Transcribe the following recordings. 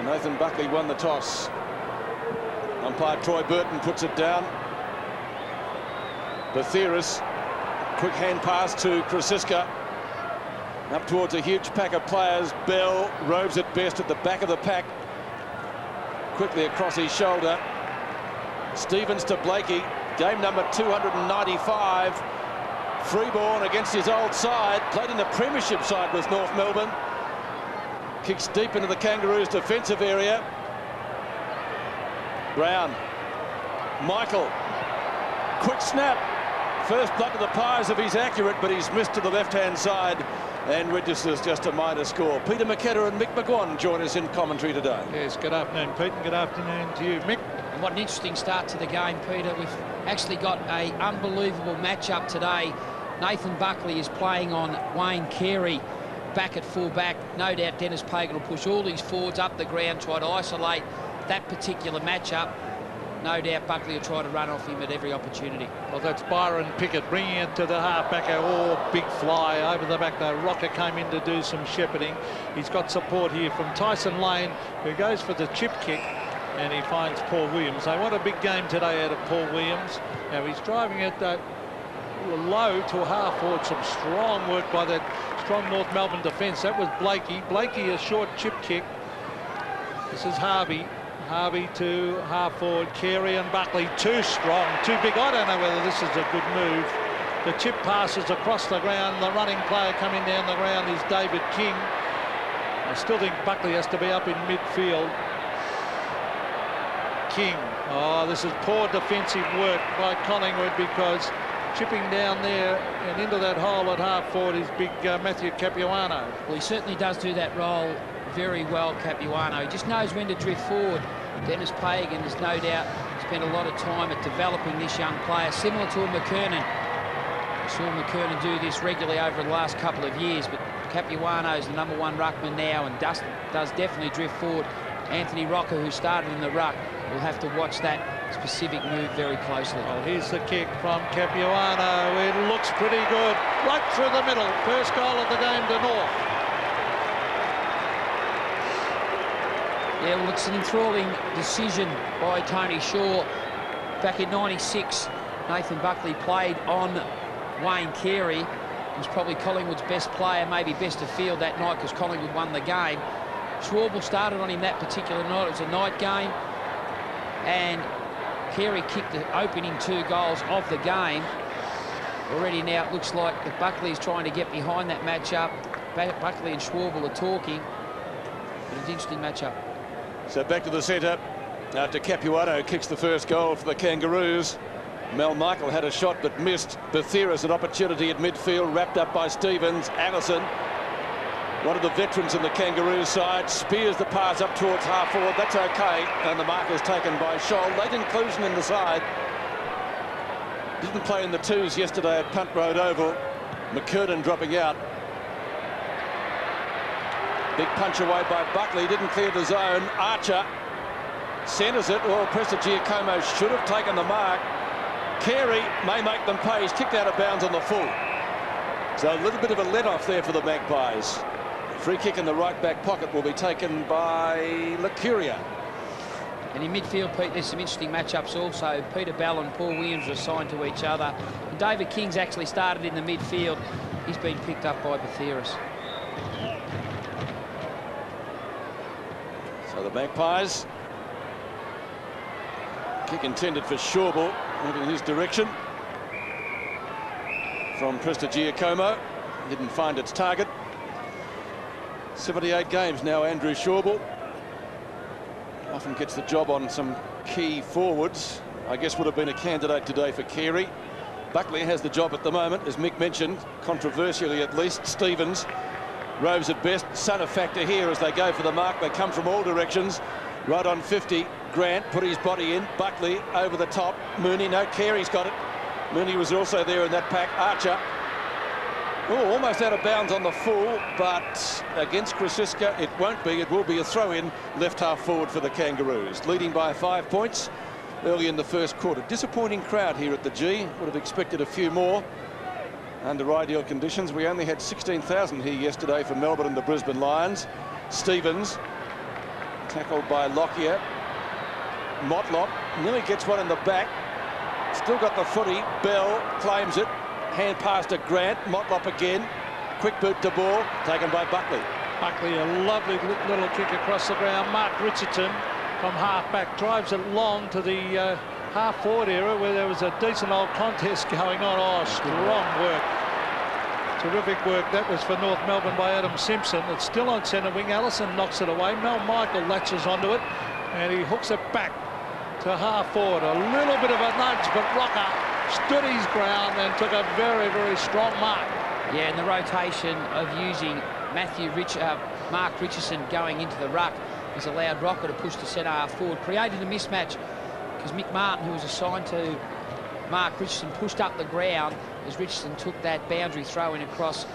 Nathan Buckley won the toss. Umpire Troy Burton puts it down. Bathiris, quick hand pass to Krasiska. Up towards a huge pack of players. Bell roves it best at the back of the pack. Quickly across his shoulder. Stevens to Blakey. Game number 295. Freeborn against his old side. Played in the premiership side with North Melbourne. Kicks deep into the Kangaroos' defensive area. Brown. Michael. Quick snap. First blood to the Pies if he's accurate, but he's missed to the left-hand side and registers just a minor score. Peter McKenna and Mick McGuan join us in commentary today. Yes, good afternoon, Pete, and good afternoon to you, Mick. And what an interesting start to the game, Peter. We've actually got an unbelievable matchup today. Nathan Buckley is playing on Wayne Carey back at full-back. No doubt Dennis Pagan will push all these forwards up the ground, try to isolate that particular matchup. No doubt Buckley will try to run off him at every opportunity. Well, that's Byron Pickett bringing it to the half-back. Oh, big fly over the back there. Rocker came in to do some shepherding. He's got support here from Tyson Lane, who goes for the chip kick, and he finds Paul Williams. They want a big game today out of Paul Williams. Now, he's driving it low to half forward. Some strong work by that strong North Melbourne defence. That was Blakey. Blakey, a short chip kick. This is Harvey. Harvey to half forward. Carey and Buckley too strong, too big. I don't know whether this is a good move. The chip passes across the ground. The running player coming down the ground is David King. I still think Buckley has to be up in midfield. King. Oh, this is poor defensive work by Collingwood, because chipping down there and into that hole at half forward is big Matthew Capuano. Well, he certainly does do that role very well, Capuano. He just knows when to drift forward. Dennis Pagan has no doubt spent a lot of time at developing this young player, similar to a McKernan. I saw McKernan do this regularly over the last couple of years, but Capuano is the #1 ruckman now and does definitely drift forward. Anthony Rocker, who started in the ruck, will have to watch that specific move very closely. Well, here's the kick from Capuano. It looks pretty good. Right through the middle. First goal of the game to North. Yeah, well, it's an enthralling decision by Tony Shaw. Back in '96, Nathan Buckley played on Wayne Carey. He was probably Collingwood's best player, maybe best of field that night, because Collingwood won the game. Schwabel started on him that particular night. It was a night game, and Carey kicked the opening 2 goals of the game. Already now it looks like that Buckley is trying to get behind that matchup. Buckley and Schwabel are talking. But it's an interesting matchup. So back to the centre after Capuano kicks the first goal for the Kangaroos. Mel Michael had a shot but missed. Bathiris an opportunity at midfield, wrapped up by Stevens. Allison, one of the veterans in the Kangaroos side, spears the pass up towards half forward. That's okay, and the mark is taken by Scholl. Late inclusion in the side. Didn't play in the 2s yesterday at Punt Road Oval. McKernan dropping out. Big punch away by Buckley, didn't clear the zone. Archer centres it. Oh, Prestigiacomo should have taken the mark. Carey may make them pay. He's kicked out of bounds on the full. So a little bit of a let-off there for the Magpies. Free kick in the right back pocket will be taken by Lacuria. And in midfield, Pete, there's some interesting matchups also. Peter Bell and Paul Williams are assigned to each other. And David King's actually started in the midfield. He's been picked up by Bathiris. So the Magpies. Kick intended for Schwabel, moving in his direction. From Prestigiacomo. Didn't find its target. 78 games now, Andrew Schwabel. Often gets the job on some key forwards. I guess would have been a candidate today for Carey. Buckley has the job at the moment, as Mick mentioned, controversially at least. Stevens roves at best. Son of factor here as they go for the mark. They come from all directions. Right on 50. Grant put his body in. Buckley over the top. Mooney, no, Carey's got it. Mooney was also there in that pack. Archer. Oh, almost out of bounds on the full, but against Krasiska it won't be. It will be a throw-in left half forward for the Kangaroos. Leading by 5 points early in the first quarter. Disappointing crowd here at the G. Would have expected a few more under ideal conditions. We only had 16,000 here yesterday for Melbourne and the Brisbane Lions. Stevens Tackled by Lockyer. Motlop nearly gets one in the back. Still got the footy. Bell claims it. Hand pass to Grant. Motlop again. Quick boot to ball. Taken by Buckley. Buckley, a lovely little kick across the ground. Mark Richardson from half-back drives it long to the half-forward area where there was a decent old contest going on. Oh, strong work. Terrific work. That was for North Melbourne by Adam Simpson. It's still on centre wing. Allison knocks it away. Mel Michael latches onto it and he hooks it back to half-forward. A little bit of a nudge, but Rocker stood his ground and took a very, very strong mark. Yeah, and the rotation of using Mark Richardson going into the ruck has allowed Rocker to push the centre half forward, created a mismatch because Mick Martin, who was assigned to Mark Richardson, pushed up the ground as Richardson took that boundary throw in across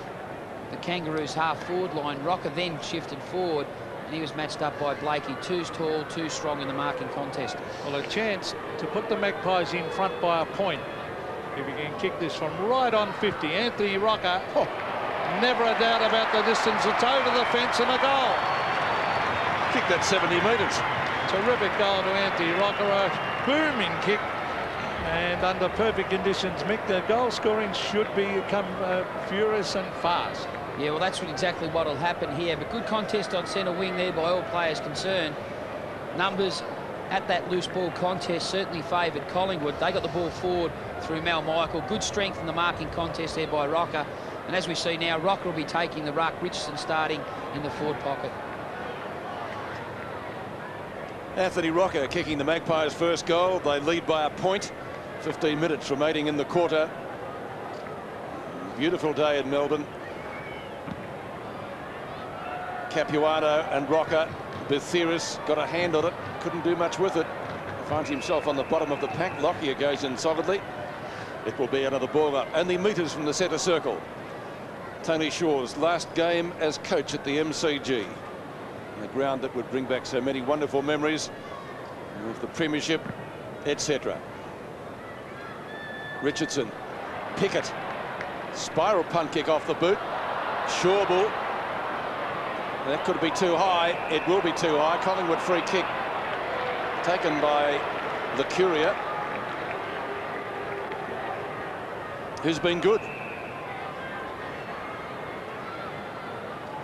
the Kangaroos half forward line. Rocker then shifted forward and he was matched up by Blakey. Too tall, too strong in the marking contest. Well, a chance to put the Magpies in front by a point. If he can kick this from right on 50. Anthony Rocker, never a doubt about the distance. It's over the fence and a goal. Kick that 70 metres. Terrific goal to Anthony Rocker. A booming kick. And under perfect conditions, Mick, the goal scoring should become furious and fast. Yeah, well, that's exactly what will happen here. But good contest on centre wing there by all players concerned. Numbers at that loose ball contest certainly favoured Collingwood. They got the ball forward through Mal Michael. Good strength in the marking contest there by Rocker. And as we see now, Rocker will be taking the ruck. Richardson starting in the forward pocket. Anthony Rocker kicking the Magpies' first goal. They lead by a point. 15 minutes remaining in the quarter. Beautiful day in Melbourne. Capuano and Rocker. Bethiris got a hand on it. Couldn't do much with it. Finds himself on the bottom of the pack. Lockyer goes in solidly. It will be another ball up. Only metres from the centre circle. Tony Shaw's last game as coach at the MCG. The ground that would bring back so many wonderful memories of the premiership, etc. Richardson, Pickett, spiral punt kick off the boot. Shawbull. That could be too high. It will be too high. Collingwood free kick taken by Lucuria, who's been good.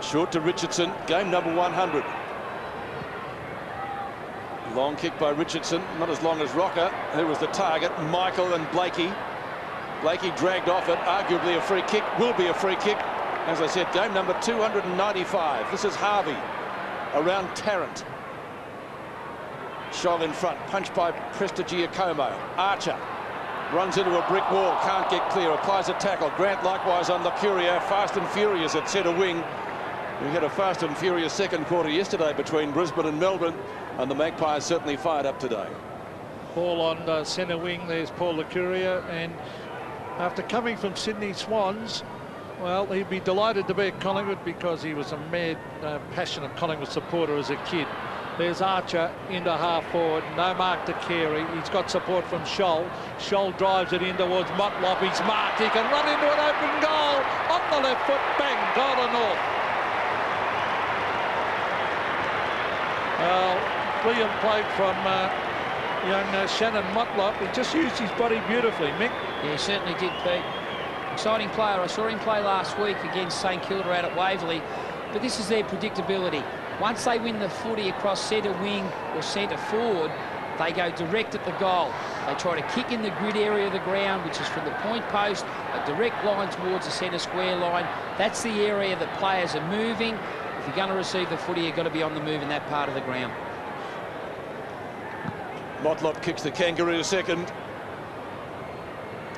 Short to Richardson, game number 100. Long kick by Richardson, not as long as Rocker, who was the target. Michael and Blakey. Blakey dragged off it, arguably a free kick, will be a free kick. As I said, game number 295. This is Harvey around Tarrant. Scholl in front, punched by Prestigiacomo. Archer runs into a brick wall, can't get clear, applies a tackle. Grant likewise on Lucuria, fast and furious at centre wing. We had a fast and furious second quarter yesterday between Brisbane and Melbourne, and the Magpies certainly fired up today. Ball on centre wing, there's Paul Lucuria, and after coming from Sydney Swans, well, he'd be delighted to be at Collingwood because he was a mad, passionate Collingwood supporter as a kid. There's Archer into half forward, no mark to Carey. He's got support from Scholl. Scholl drives it in towards Motlop. He's marked. He can run into an open goal on the left foot. Bang, goal to North. Brilliant play from young Shannon Motlop. He just used his body beautifully, Mick. Yeah, he certainly did, Pete. Exciting player. I saw him play last week against St Kilda out at Waverley. But this is their predictability. Once they win the footy across centre wing or centre forward, they go direct at the goal. They try to kick in the grid area of the ground, which is from the point post, a direct line towards the centre square line. That's the area that players are moving. If you're going to receive the footy, you've got to be on the move in that part of the ground. Motlop kicks the Kangaroos second.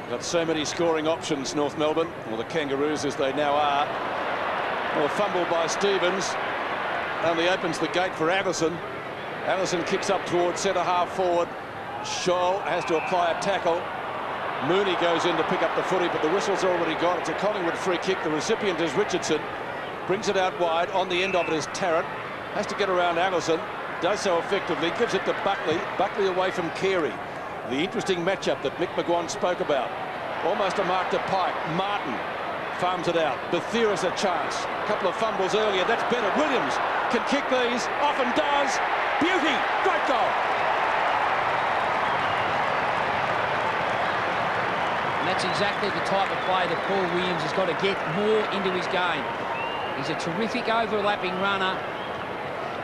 Got so many scoring options, North Melbourne, or the Kangaroos as they now are. Well, a fumble by Stevens only opens the gate for Allison. Allison kicks up towards centre half forward. Scholl has to apply a tackle. Mooney goes in to pick up the footy, but the whistle's already gone. It's a Collingwood free kick. The recipient is Richardson. Brings it out wide. On the end of it is Tarrant. Has to get around Allison. Does so effectively. Gives it to Buckley. Buckley away from Carey. The interesting matchup that Mick McGuan spoke about. Almost a mark to Pike. Martin farms it out. Bethiris a chance. A couple of fumbles earlier. That's better. Williams can kick these. Often does. Beauty! Great goal! And that's exactly the type of play that Paul Williams has got to get more into his game. He's a terrific overlapping runner.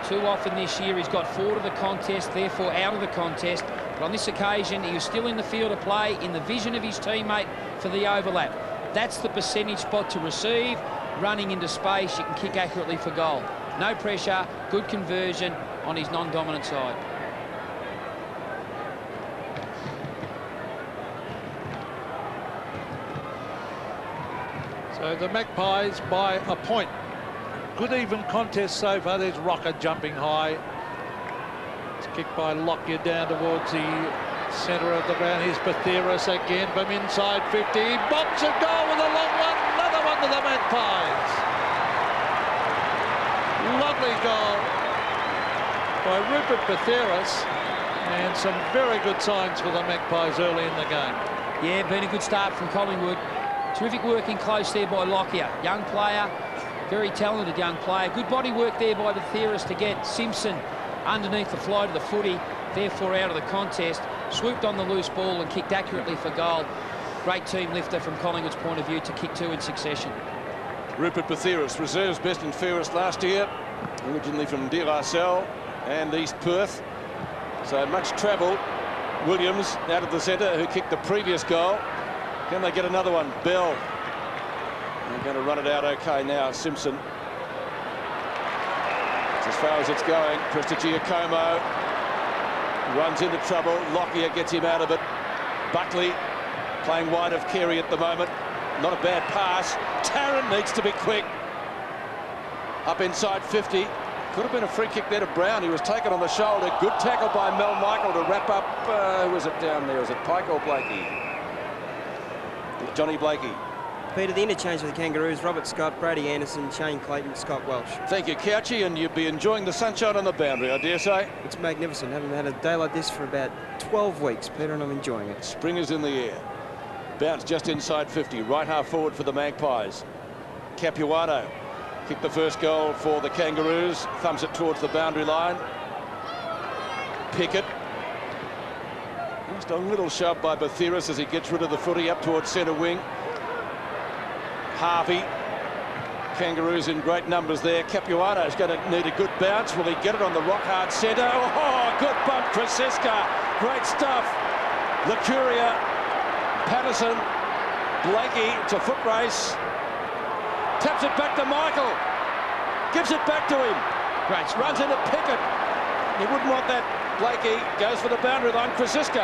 Too often this year he's got forward of the contest, therefore out of the contest. But on this occasion, he was still in the field of play, in the vision of his teammate for the overlap. That's the percentage spot to receive. Running into space, you can kick accurately for goal. No pressure, good conversion on his non-dominant side. So the Magpies by a point. Good even contest so far. There's Rocker jumping high. It's kicked by Lockyer down towards the centre of the ground. Here's Batheris again from inside 50. He bombs a goal with a long one. Another one to the Magpies. Lovely goal by Rupert Batheris. And some very good signs for the Magpies early in the game. Yeah, been a good start from Collingwood. Terrific working close there by Lockyer. Young player, very talented young player. Good body work there by Batheris to get Simpson underneath the flight of the footy, therefore out of the contest. Swooped on the loose ball and kicked accurately for goal. Great team lifter from Collingwood's point of view to kick two in succession. Rupert Batheris, reserves best and fairest last year, originally from De La Salle and East Perth. So much travel. Williams out of the centre, who kicked the previous goal. Can they get another one? Bell. They're going to run it out okay now. Simpson. It's as far as it's going. Prestigiacomo runs into trouble. Lockyer gets him out of it. Buckley playing wide of Carey at the moment. Not a bad pass. Tarrant needs to be quick. Up inside 50. Could have been a free kick there to Brown. He was taken on the shoulder. Good tackle by Mel Michael to wrap up. Who was it down there? Was it Pike or Blakey? Johnny Blakey. Peter, the interchange for the Kangaroos: Robert Scott, Brady Anderson, Shane Clayton, Scott Welsh. Thank you, Couchy, and you'd be enjoying the sunshine on the boundary, I dare say. It's magnificent. Haven't had a day like this for about 12 weeks, Peter, and I'm enjoying it. Spring is in the air. Bounce just inside 50. Right half forward for the Magpies. Capuano kicked the first goal for the Kangaroos. Thumbs it towards the boundary line. Pickett. Just a little shove by Batheris as he gets rid of the footy up towards centre wing. Harvey. Kangaroos in great numbers there. Capuano is going to need a good bounce. Will he get it on the rock-hard centre? Oh, good bump, Krasiska. Great stuff. Lucuria, Patterson, Blakey. It's a foot race. Taps it back to Michael. Gives it back to him. Great. Runs into Pickett. He wouldn't want that. Blakey goes for the boundary line. Krasiska.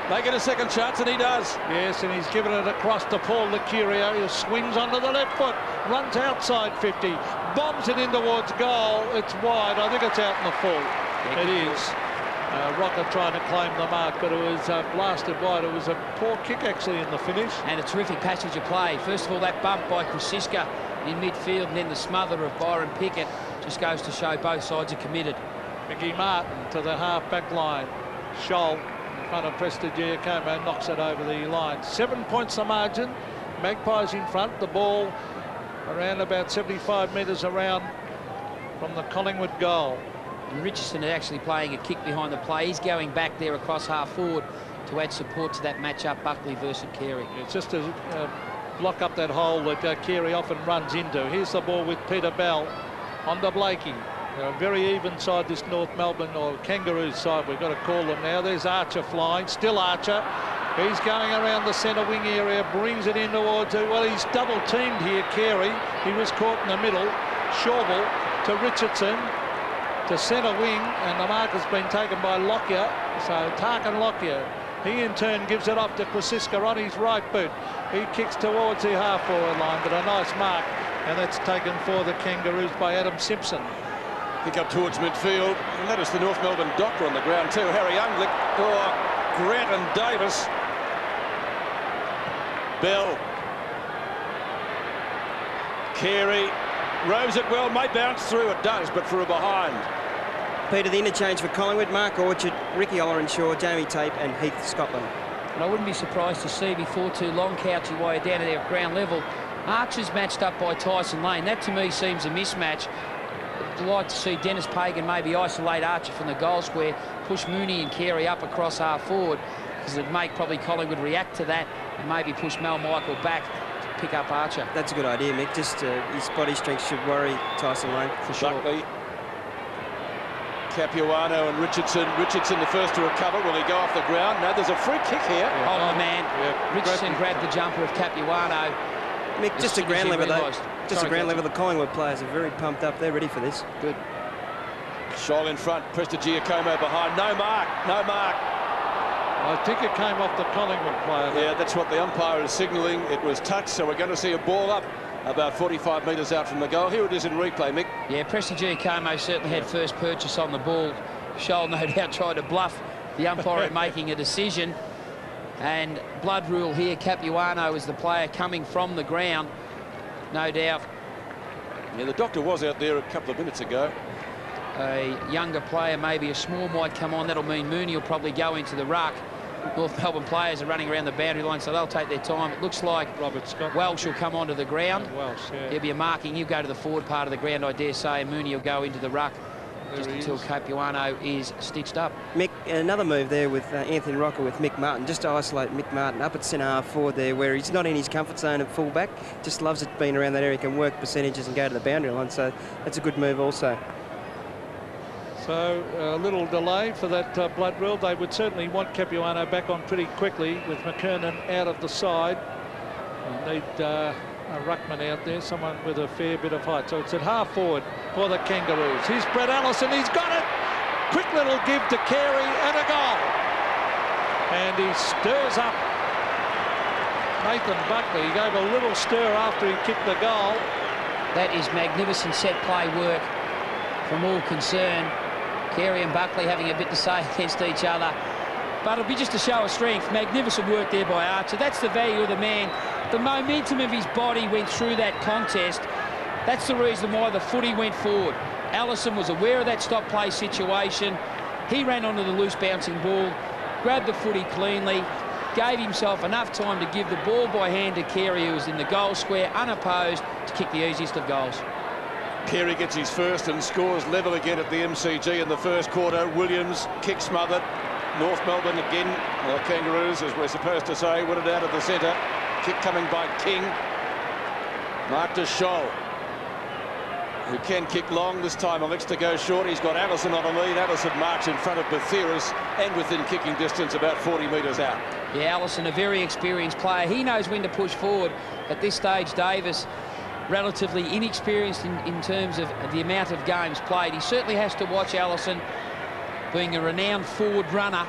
They get a second chance, and he does. Yes, and he's given it across to Paul Lucuria. He swings onto the left foot, runs outside 50, bombs it in towards goal. It's wide. I think it's out in the full. Yeah, it is. Rocker trying to claim the mark, but it was blasted wide. It was a poor kick, actually, in the finish. And a terrific passage of play. First of all, that bump by Krasiska in midfield, and then the smother of Byron Pickett just goes to show both sides are committed. Mickey Martin to the half-back line. Scholl in front of Prestigiacomo knocks it over the line. 7 points the margin. Magpies in front. The ball around about 75 metres around from the Collingwood goal. And Richardson is actually playing a kick behind the play. He's going back there across half forward to add support to that matchup, Buckley versus Carey. It's just to block up that hole that Carey often runs into. Here's the ball with Peter Bell on to Blakey. They're a very even side, this North Melbourne or Kangaroos side. We've got to call them now. There's Archer flying, still Archer. He's going around the centre wing area, brings it in towards it. Well, he's double teamed here, Carey. He was caught in the middle. Schauble to Richardson to centre wing, and the mark has been taken by Lockyer. So Tarkin Lockyer, he in turn gives it off to Krasiska on his right boot. He kicks towards the half forward line, but a nice mark, and that's taken for the Kangaroos by Adam Simpson. Kick up towards midfield. And notice the North Melbourne doctor on the ground too. Harry Younglick, Grant and Davis. Bell. Carey rows it well, may bounce through. It does, but for a behind. Peter, the interchange for Collingwood: Mark Orchard, Ricky Ollerenshaw, Jamie Tape and Heath Scotland. And I wouldn't be surprised to see before too long, Couchy, while you're down at ground level, Archer's matched up by Tyson Lane. That to me seems a mismatch. like to see Dennis Pagan maybe isolate Archer from the goal square, push Mooney and Carey up across half forward, because it'd make probably Collingwood react to that, and maybe push Mal Michael back to pick up Archer. That's a good idea, Mick. Just his body strength should worry Tyson Lane. For sure. Buckley, Capuano and Richardson. Richardson the first to recover. Will he go off the ground? No, there's a free kick here. Hold on, man. Richardson grabbed the jumper of Capuano. Mick, just a ground level, though. Just a ground level. The Collingwood players are very pumped up. They're ready for this. Good. Scholl in front. Prestigiacomo behind. No mark. No mark. I think it came off the Collingwood player. Yeah, that's what the umpire is signalling. It was touched, so we're going to see a ball up about 45 metres out from the goal. Here it is in replay, Mick. Yeah, Prestigiacomo certainly had first purchase on the ball. Scholl no doubt tried to bluff the umpire at making a decision. And blood rule here, Capuano is the player coming from the ground, no doubt. Yeah, the doctor was out there a couple of minutes ago. A younger player, maybe a small, might come on. That'll mean Mooney will probably go into the ruck. North Melbourne players are running around the boundary line, so they'll take their time. It looks like Robert Scott. Welsh will come onto the ground. Yeah, Welsh, yeah. There'll be a marking. He'll go to the forward part of the ground, I dare say, and Mooney will go into the ruck just until Capuano is stitched up. Mick, another move there with Anthony Rocker with Mick Martin, just to isolate Mick Martin up at centre half forward there, where he's not in his comfort zone at fullback. Just loves it being around that area, can work percentages and go to the boundary line. So that's a good move also. So a little delay for that blood rule. They would certainly want Capuano back on pretty quickly with McKernan out of the side. They need a ruckman out there, someone with a fair bit of height. So it's at half forward for the Kangaroos. Here's Brett Allison. He's got it. Quick little give to Carey and a goal. And he stirs up Nathan Buckley. He gave a little stir after he kicked the goal. That is magnificent set play work from all concerned. Carey and Buckley having a bit to say against each other. But it'll be just a show of strength. Magnificent work there by Archer. That's the value of the man. The momentum of his body went through that contest. That's the reason why the footy went forward. Allison was aware of that stop play situation. He ran onto the loose bouncing ball, grabbed the footy cleanly, gave himself enough time to give the ball by hand to Carey, who was in the goal square unopposed, to kick the easiest of goals. Carey gets his first and scores level again at the MCG in the first quarter. Williams kick smothered. North Melbourne again, the Kangaroos, as we're supposed to say, win it out of the centre. Kick coming by King. Mark to Scholl, who can kick long. This time elects to go short. He's got Allison on a lead. Allison marks in front of Bathiris and within kicking distance about 40 metres out. Yeah, Allison, a very experienced player. He knows when to push forward. At this stage, Davis, relatively inexperienced in terms of the amount of games played. He certainly has to watch Allison, being a renowned forward runner.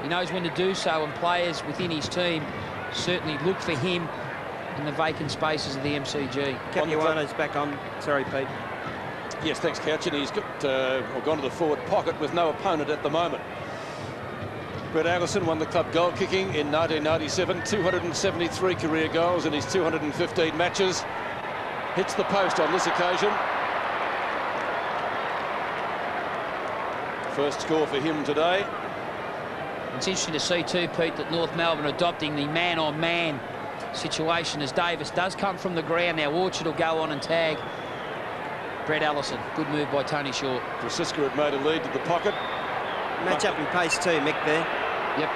He knows when to do so, and players within his team certainly look for him in the vacant spaces of the MCG. Capuano's back on. Sorry, Pete. Yes, thanks, Couch. And he's got gone to the forward pocket with no opponent at the moment. Brett Allison won the club goal kicking in 1997, 273 career goals in his 215 matches. Hits the post on this occasion. First score for him today. It's interesting to see too, Pete, that North Melbourne adopting the man-on-man situation as Davis does come from the ground. Now Orchard will go on and tag Brett Allison. Good move by Tony Shaw. Francisca had made a lead to the pocket. Match up in pace too, Mick, there. Yep.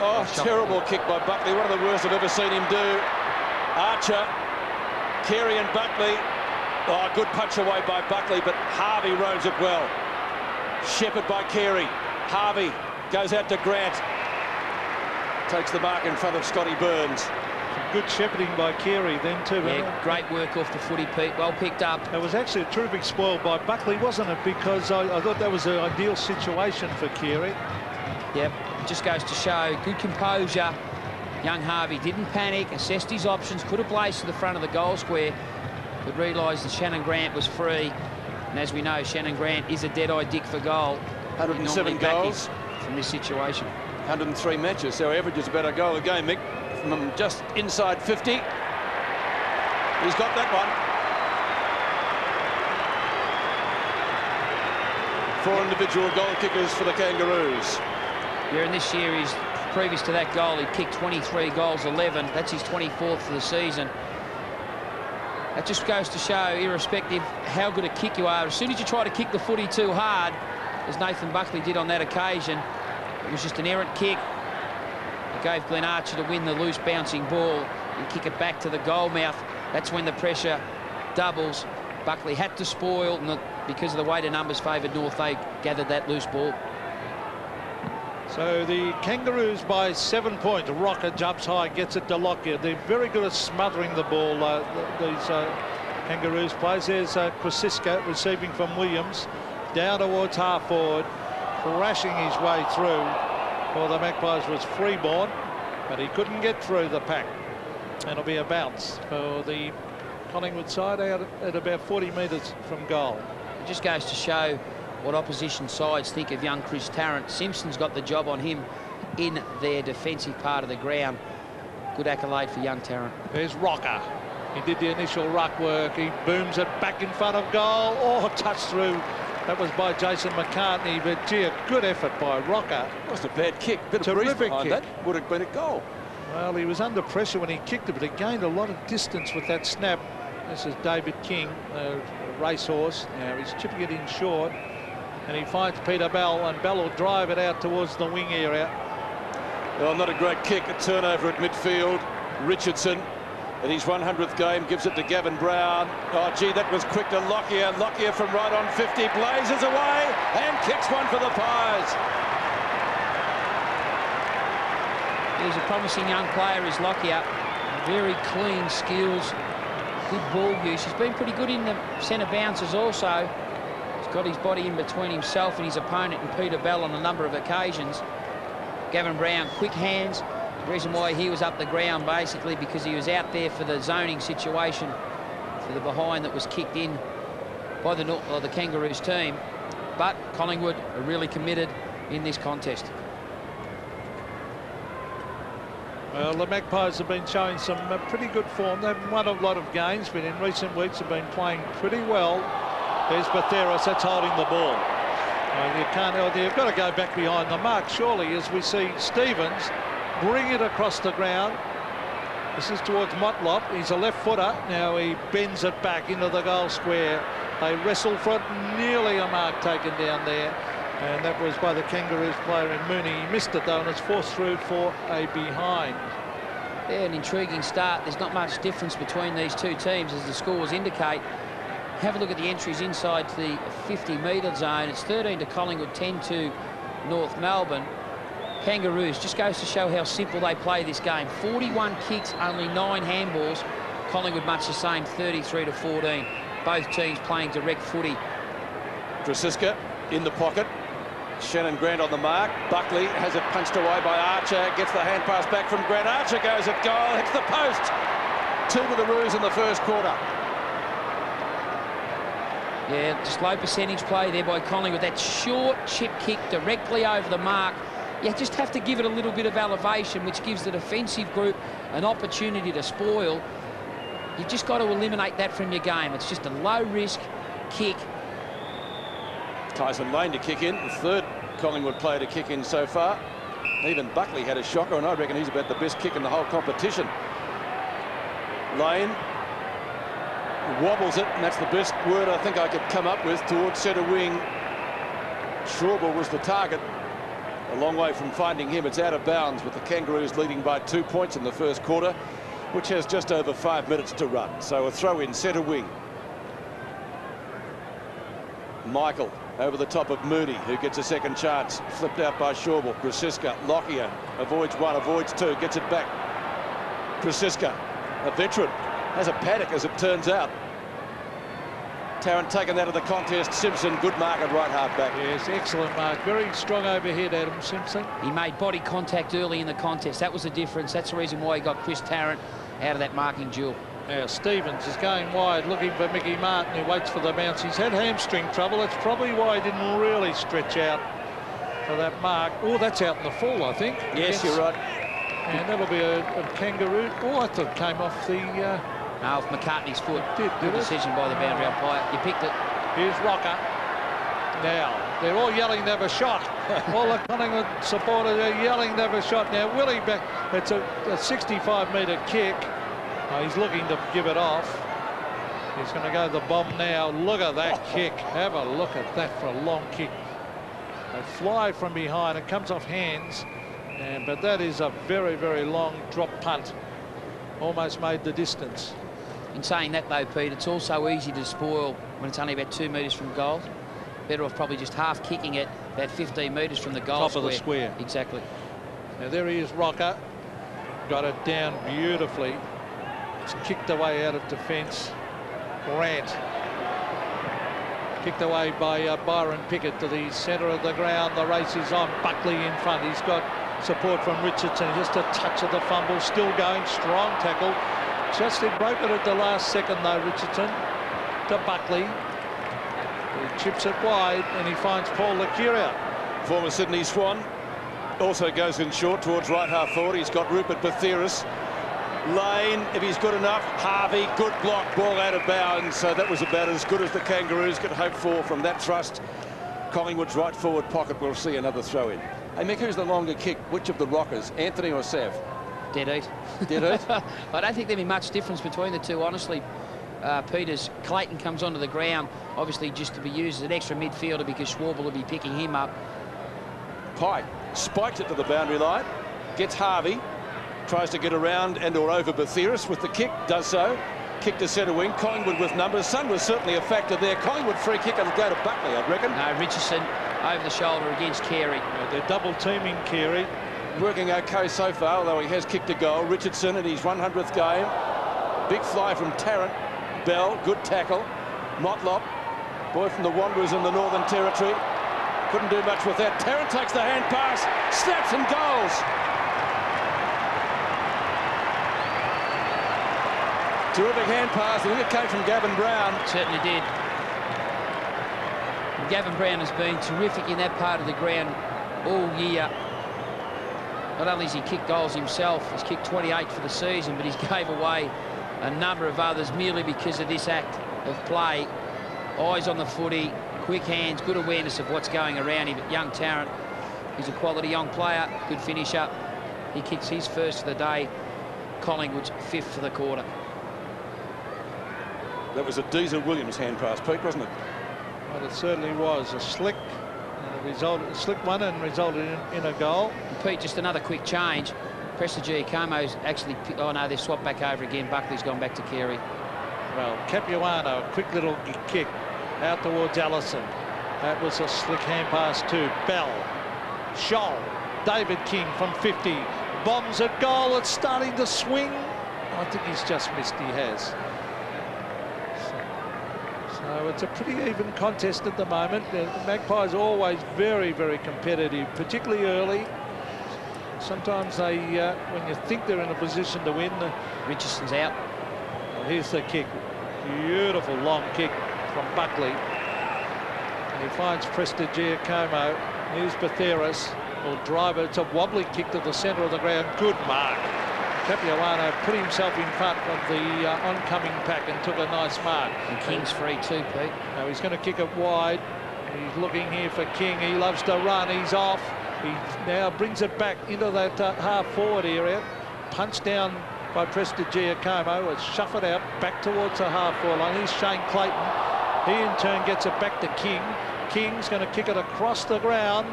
Oh, terrible kick by Buckley. One of the worst I've ever seen him do. Archer, Carey and Buckley. Oh, good punch away by Buckley, but Harvey rows it well. Shepherd by Carey. Harvey goes out to Grant. Takes the mark in front of Scotty Burns. Some good shepherding by Carey then too. Yeah, great work off the footy, Pete. Well picked up. It was actually a terrific spoil by Buckley, wasn't it? Because I thought that was an ideal situation for Carey. Yep, just goes to show good composure. Young Harvey didn't panic, assessed his options, could have blazed to the front of the goal square, but realised that Shannon Grant was free. And as we know, Shannon Grant is a dead-eye dick for goal. 107 goals from this situation. 103 matches, so averages about a goal a game, Mick, from just inside 50. He's got that one. 4 individual goal kickers for the Kangaroos. Yeah, and this year, previous to that goal, he kicked 23 goals, 11. That's his 24th for the season. That just goes to show, irrespective how good a kick you are, as soon as you try to kick the footy too hard, as Nathan Buckley did on that occasion, it was just an errant kick. It gave Glenn Archer to win the loose bouncing ball and kick it back to the goal mouth. That's when the pressure doubles. Buckley had to spoil, and because of the way the numbers favoured North, they gathered that loose ball. So the Kangaroos by 7 points. Rocker jumps high, gets it to Lockyer. They're very good at smothering the ball, these Kangaroos players. There's Krasiska receiving from Williams. Down towards half forward, crashing his way through. For the Magpies was Freeborn, but he couldn't get through the pack. And it'll be a bounce for the Collingwood side out at about 40 metres from goal. It just goes to show what opposition sides think of young Chris Tarrant. Simpson's got the job on him in their defensive part of the ground. Good accolade for young Tarrant. There's Rocker. He did the initial ruck work. He booms it back in front of goal. Oh, touch through. That was by Jason McCartney, but gee, a good effort by Rocker. It was a bad kick. Bit of breeze behind that. Would have been a goal. Well, he was under pressure when he kicked it, but he gained a lot of distance with that snap. This is David King, a racehorse. Now he's chipping it in short, and he finds Peter Bell, and Bell will drive it out towards the wing area. Well, not a great kick. A turnover at midfield. Richardson, in his 100th game, gives it to Gavin Brown. Oh, gee, that was quick to Lockyer. Lockyer from right on 50 blazes away and kicks one for the Pies. He's a promising young player, is Lockyer. Very clean skills, good ball use. He's been pretty good in the centre bounces also. He's got his body in between himself and his opponent and Peter Bell on a number of occasions. Gavin Brown, quick hands. The reason why he was up the ground basically because he was out there for the zoning situation for the behind that was kicked in by the Kangaroos team. But Collingwood are really committed in this contest. Well, the Magpies have been showing some pretty good form. They've won a lot of games, but in recent weeks have been playing pretty well. There's Batheros, that's holding the ball. You've got to go back behind the mark, surely, as we see Stevens bring it across the ground. This is towards Motlop. He's a left footer. Now he bends it back into the goal square. They wrestle for it, nearly a mark taken down there. And that was by the Kangaroos player in Mooney. He missed it though, and it's forced through for a behind. Yeah, an intriguing start. There's not much difference between these two teams as the scores indicate. Have a look at the entries inside the 50-metre zone. It's 13 to Collingwood, 10 to North Melbourne. Kangaroos, just goes to show how simple they play this game. 41 kicks, only 9 handballs. Collingwood much the same, 33 to 14. Both teams playing direct footy. Krasiska in the pocket. Shannon Grant on the mark. Buckley has it punched away by Archer. Gets the hand pass back from Grant. Archer goes at goal. Hits the post. 2 to the Roos in the first quarter. Yeah, just low percentage play there by Collingwood. That short chip kick directly over the mark. You just have to give it a little bit of elevation, which gives the defensive group an opportunity to spoil. You've just got to eliminate that from your game. It's just a low-risk kick. Tyson Lane to kick in, the third Collingwood player to kick in so far. Even Buckley had a shocker, and I reckon he's about the best kick in the whole competition. Lane wobbles it, and that's the best word I think I could come up with, towards centre wing. Schauble was the target. A long way from finding him. It's out of bounds, with the Kangaroos leading by 2 points in the first quarter, which has just over 5 minutes to run. So a throw in centre wing. Michael over the top of Mooney, who gets a second chance. Flipped out by Schauble. Krasiska, Lockyer avoids one, avoids two, gets it back. Krasiska, a veteran, has a paddock as it turns out. Tarrant taken out of the contest. Simpson, good mark at right half back. Yes, excellent mark. Very strong overhead, Adam Simpson. He made body contact early in the contest. That was the difference. That's the reason why he got Chris Tarrant out of that marking duel. Now Stevens is going wide, looking for Mickey Martin, who waits for the bounce. He's had hamstring trouble. That's probably why he didn't really stretch out for that mark. Oh, that's out in the full, I think. Yes, you're right. And that'll be a Kangaroo. Oh, I thought it came off the... No, off McCartney's foot. Good decision by the boundary umpire. You picked it. Here's Rocker. Now, they're all yelling they have a shot. All the Collingwood supporters are yelling they have a shot. Now, Willie back. It's a 65-metre kick. He's looking to give it off. He's going to go the bomb now. Look at that kick. Have a look at that for a long kick. They fly from behind. It comes off hands. But that is a very, very long drop punt. Almost made the distance. In saying that, though, Pete, it's also easy to spoil when it's only about 2 metres from goal. Better off probably just half kicking it about 15 metres from the goal Top square. of the square. Exactly. Now there he is, Rocker. Got it down beautifully. It's kicked away out of defence. Grant. Kicked away by Byron Pickett to the centre of the ground. The race is on. Buckley in front. He's got support from Richardson. Just a touch of the fumble. Still going. Strong tackle. Just he broke it at the last second, though, Richardson. To Buckley. He chips it wide, and he finds Paul Lacuria. Former Sydney Swan also goes in short towards right half forward. He's got Rupert Bathiris. Lane, if he's good enough. Harvey, good block, ball out of bounds. So that was about as good as the Kangaroos could hope for from that thrust. Collingwood's right forward pocket will see another throw in. Hey, Mick, who's the longer kick? Which of the Rockers, Anthony or Sav? Dead eat. Dead eat? I don't think there'll be much difference between the two, honestly. Peters, Clayton comes onto the ground, obviously just to be used as an extra midfielder because Schwalbe will be picking him up. Pike spikes it to the boundary line, gets Harvey, tries to get around and or over Bathiris with the kick, does so. Kick to centre wing, Collingwood with numbers. Sun was certainly a factor there. Collingwood free kick and go to Buckley, I'd reckon. No, Richardson over the shoulder against Carey. They're double teaming Carey. Working okay so far, although he has kicked a goal. Richardson in his 100th game. Big fly from Tarrant. Bell, good tackle. Motlop, boy from the Wanderers in the Northern Territory. Couldn't do much with that. Tarrant takes the hand pass, snaps and goals. Terrific hand pass. I think it came from Gavin Brown. Certainly did. Gavin Brown has been terrific in that part of the ground all year. Not only has he kicked goals himself, he's kicked 28 for the season, but he's gave away a number of others merely because of this act of play. Eyes on the footy, quick hands, good awareness of what's going around him. But young Tarrant, he's a quality young player, good finisher. He kicks his first of the day. Collingwood's 5th for the quarter. That was a Diesel Williams hand pass, Pete, wasn't it? Well, it certainly was a slick one and resulted in a goal. And Pete, just another quick change. Prestigiacomo's actually, oh no, they've swapped back over again. Buckley's gone back to Carey. Well, Capuano, a quick little kick out towards Allison. That was a slick hand pass to Bell. Scholl, David King from 50. Bombs at goal, it's starting to swing. I think he's just missed, he has. So it's a pretty even contest at the moment. The Magpies are always very, very competitive, particularly early. Sometimes they, when you think they're in a position to win... Richardson's out. Well, here's the kick. Beautiful long kick from Buckley. And he finds Prestigiacomo. Here's Bathiris. Will drive it. It's a wobbly kick to the centre of the ground. Good mark. Capuano put himself in front of the oncoming pack and took a nice mark. And King's free too, Pete. Now he's going to kick it wide. He's looking here for King. He loves to run. He's off. He now brings it back into that half-forward area. Punched down by Prestigiacomo. It's shuffled out back towards the half-forward line. Here's Shane Clayton. He in turn gets it back to King. King's going to kick it across the ground.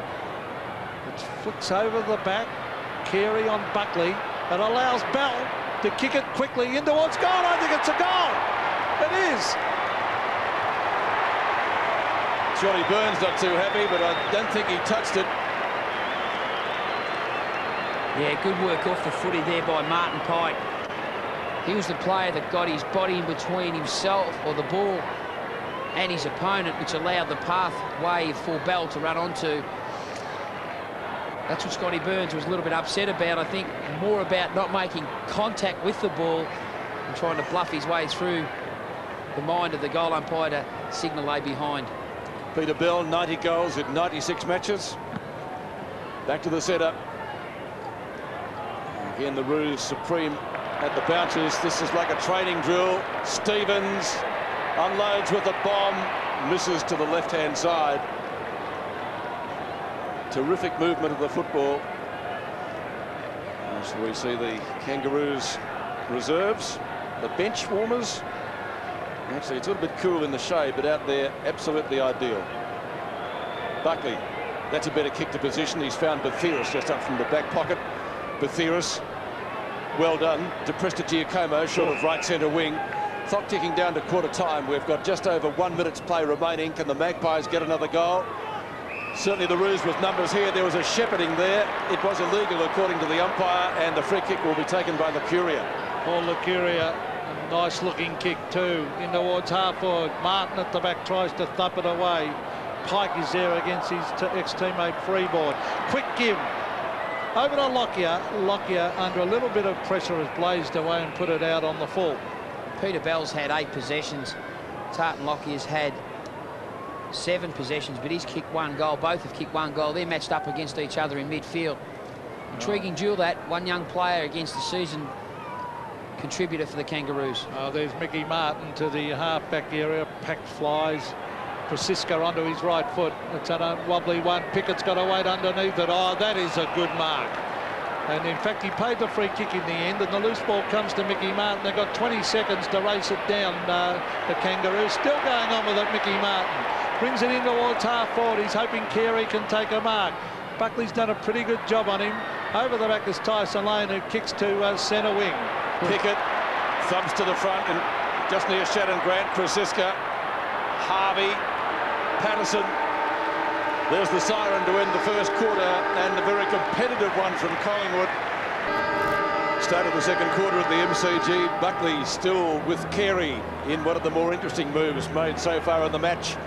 It flicks over the back. Carey on Buckley. It allows Bell to kick it quickly in towards goal. I think it's a goal. It is. Johnny Burns not too happy, but I don't think he touched it. Yeah, good work off the footy there by Martin Pike. He was the player that got his body in between himself or the ball and his opponent, which allowed the pathway for Bell to run onto. That's what Scotty Burns was a little bit upset about, I think, more about not making contact with the ball and trying to bluff his way through the mind of the goal umpire to signal lay behind. Peter Bell, 90 goals in 96 matches. Back to the setup. Again, the Roos supreme at the bounces. This is like a training drill. Stevens unloads with a bomb, misses to the left-hand side. Terrific movement of the football. As we see the Kangaroos reserves, the bench warmers. Actually, it's a little bit cool in the shade, but out there, absolutely ideal. Buckley, that's a better kick to position. He's found Bathiris just up from the back pocket. Bathiris, well done. To Prestigiacomo, short of right centre wing. Clock ticking down to quarter time. We've got just over 1 minute's play remaining. Can the Magpies get another goal? Certainly the ruse with numbers here. There was a shepherding there. It was illegal according to the umpire, and the free kick will be taken by Lucuria. Paul Lucuria, a nice looking kick too, in towards half forward. Martin at the back tries to thump it away. Pike is there against his ex-teammate Freeborn. Quick give over to Lockyer. Lockyer, under a little bit of pressure, has blazed away and put it out on the full. Peter Bell's had 8 possessions. Tartan Lockyer's had 7 possessions, but he's kicked 1 goal. Both have kicked 1 goal. They're matched up against each other in midfield. Intriguing duel, that. One young player against the season contributor for the Kangaroos. Oh, there's Mickey Martin to the half-back area. Packed flies. Francisco onto his right foot. It's a wobbly one. Pickett's got to wait underneath it. Oh, that is a good mark. And in fact, he paid the free kick in the end, and the loose ball comes to Mickey Martin. They've got 20 seconds to race it down. The Kangaroos still going on with it. Mickey Martin brings it in towards half forward. He's hoping Carey can take a mark. Buckley's done a pretty good job on him. Over the back is Tyson Lane, who kicks to centre wing. Pickett thumps to the front, and just near Shannon Grant, Francisca, Harvey, Patterson. There's the siren to end the first quarter, and a very competitive one from Collingwood. Start of the second quarter at the MCG. Buckley still with Carey in one of the more interesting moves made so far in the match.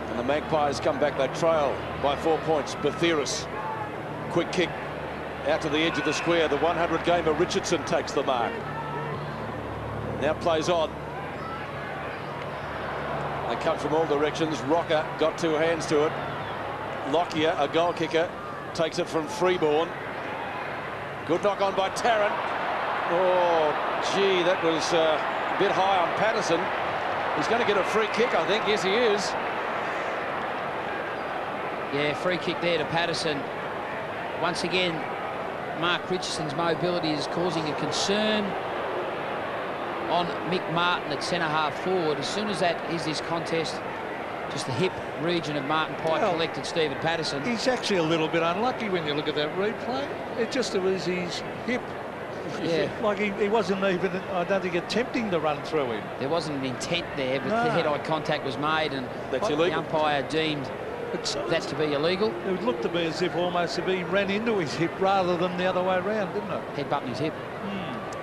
And the Magpies come back. They trail by 4 points. Bathiris, quick kick out to the edge of the square. The 100-gamer Richardson takes the mark. Now plays on. They come from all directions. Rocker got 2 hands to it. Lockyer, a goal kicker, takes it from Freeborn. Good knock on by Tarrant. Oh, gee, that was a bit high on Patterson. He's going to get a free kick, I think. Yes, he is. Yeah, free kick there to Patterson. Once again, Mark Richardson's mobility is causing a concern on Mick Martin at centre-half forward. As soon as that is this contest, just the hip region of Martin Pike collected Stephen Patterson. He's actually a little bit unlucky when you look at that replay. It was his hip. Yeah. Like he wasn't even, I don't think, attempting to run through him. There wasn't an intent there, but the head-eye contact was made, and that's the illegal. umpire deemed that to be illegal. It looked to be as if almost if he ran into his hip rather than the other way around, didn't it? Headbutting his hip.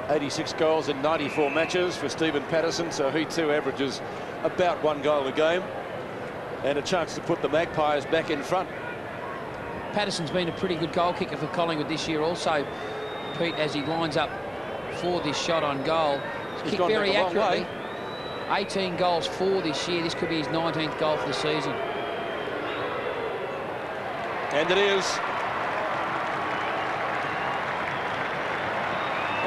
86 goals in 94 matches for Stephen Patterson, so he too averages about 1 goal a game, and a chance to put the Magpies back in front. Patterson's been a pretty good goal kicker for Collingwood this year also, Pete, as he lines up for this shot on goal. He's kicked very accurately. 18 goals for this year. This could be his 19th goal for the season. And it is.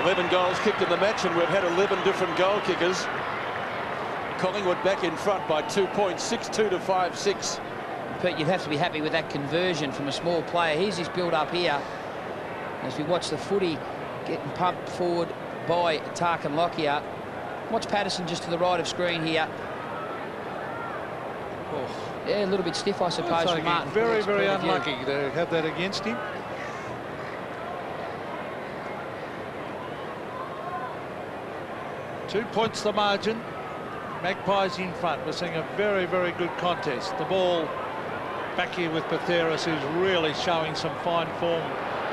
11 goals kicked in the match, and we've had 11 different goal kickers. Collingwood back in front by 2 points, 6-2 to 5-6. Pete, you'd have to be happy with that conversion from a small player. Here's his build-up here. As we watch the footy getting pumped forward by Tartan Lockyer. Watch Patterson just to the right of screen here. Oh. Yeah, a little bit stiff, I suppose, for Martin. Very, very unlucky to have that against him. Two points the margin. Magpies in front. We're seeing a very, very good contest. The ball back here with Bathiris, who's really showing some fine form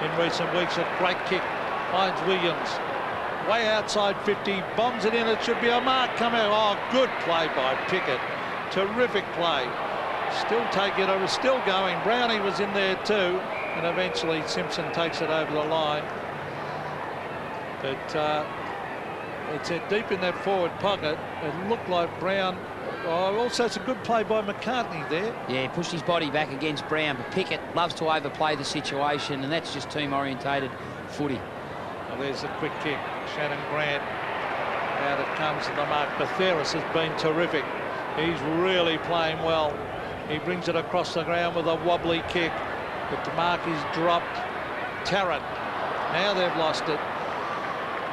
in recent weeks. A great kick. Finds Williams. Way outside 50. Bombs it in. It should be a mark coming. Oh, good play by Pickett. Terrific play. Still taking it. It was still going. Brownie was in there too. And eventually Simpson takes it over the line. But it's deep in that forward pocket. It looked like Brown. Oh, also it's a good play by McCartney there. Yeah, pushed his body back against Brown, but Pickett loves to overplay the situation, and that's just team-orientated footy. Well, there's a quick kick. Shannon Grant. Out it comes to the mark. Bathiris has been terrific. He's really playing well. He brings it across the ground with a wobbly kick, but the mark is dropped. Tarrant. Now they've lost it.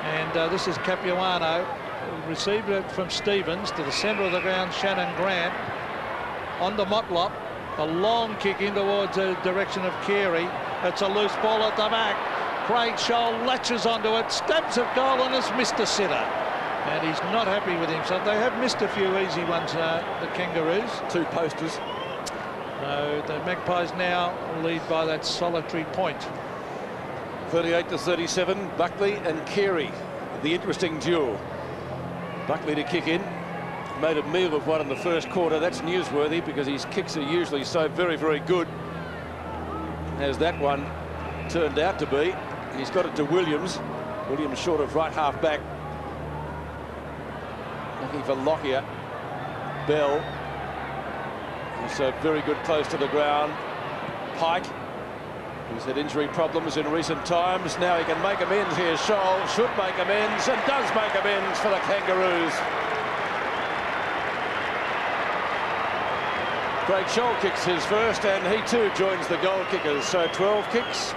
And this is Capuano. received it from Stevens to the centre of the ground. Shannon Grant on the Motlop. A long kick in towards the direction of Carey. It's a loose ball at the back. Craig Scholl latches onto it, stabs at goal and has missed a sitter. And he's not happy with himself. They have missed a few easy ones, the Kangaroos. 2 posters. So the Magpies now lead by that solitary point. 38-37, Buckley and Carey. The interesting duel. Buckley to kick in. Made a meal of one in the first quarter. That's newsworthy because his kicks are usually so very, very good. As that one turned out to be. He's got it to Williams. Williams short of right half back. Looking for Lockyer. Bell. So very good close to the ground. Pike, who's had injury problems in recent times. Now he can make amends here. Scholl should make amends and does make amends for the Kangaroos. Craig Scholl kicks his first and he too joins the goal kickers. So 12 kicks,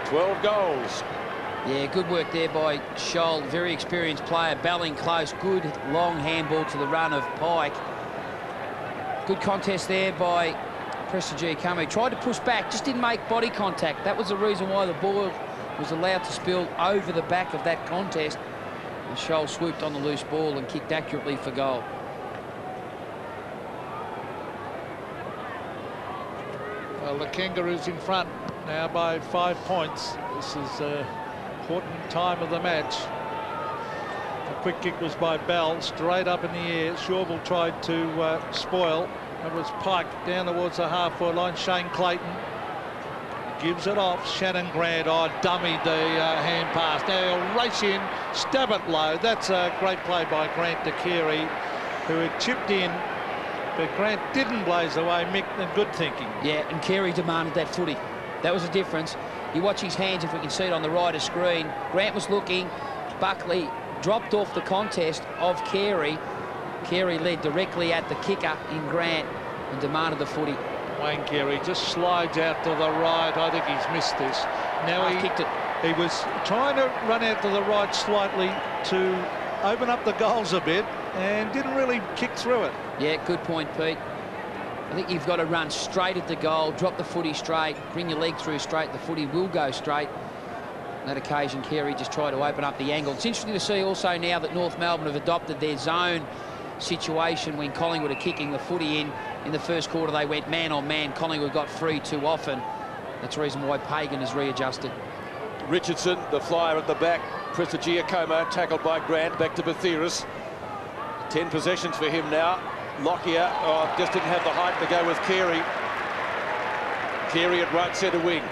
12 goals. Yeah, good work there by Scholl. Very experienced player, belling close. Good long handball to the run of Pike. Good contest there by Prestigiacomo. Tried to push back, just didn't make body contact. That was the reason why the ball was allowed to spill over the back of that contest. And Scholl swooped on the loose ball and kicked accurately for goal. Well, the Kangaroos in front now by 5 points. This is an important time of the match. A quick kick was by Bell, straight up in the air. Shawville tried to spoil. It was Pike down towards the half-forward line. Shane Clayton gives it off. Shannon Grant, dummied the hand pass. Now he'll race in, stab it low. That's a great play by Grant to Carey, who had chipped in. But Grant didn't blaze away. Mick, good thinking. Yeah, and Carey demanded that footy. That was the difference. You watch his hands, if we can see it on the right of screen. Grant was looking. Buckley dropped off the contest of Carey. Carey led directly at the kicker in Grant and demanded the footy. Wayne Carey just slides out to the right. I think he's missed this. Now he kicked it. He was trying to run out to the right slightly to open up the goals a bit and didn't really kick through it. Yeah, good point, Pete. I think you've got to run straight at the goal, drop the footy straight, bring your leg through straight. The footy will go straight. On that occasion, Carey just tried to open up the angle. It's interesting to see also now that North Melbourne have adopted their zone situation when Collingwood are kicking the footy in. In the first quarter, they went man on man. Collingwood got free too often. That's the reason why Pagan is readjusted. Richardson, the flyer at the back. Prestigiacomo tackled by Grant. Back to Bathiris. 10 possessions for him now. Lockyer just didn't have the height to go with Carey. Carey at right centre wing.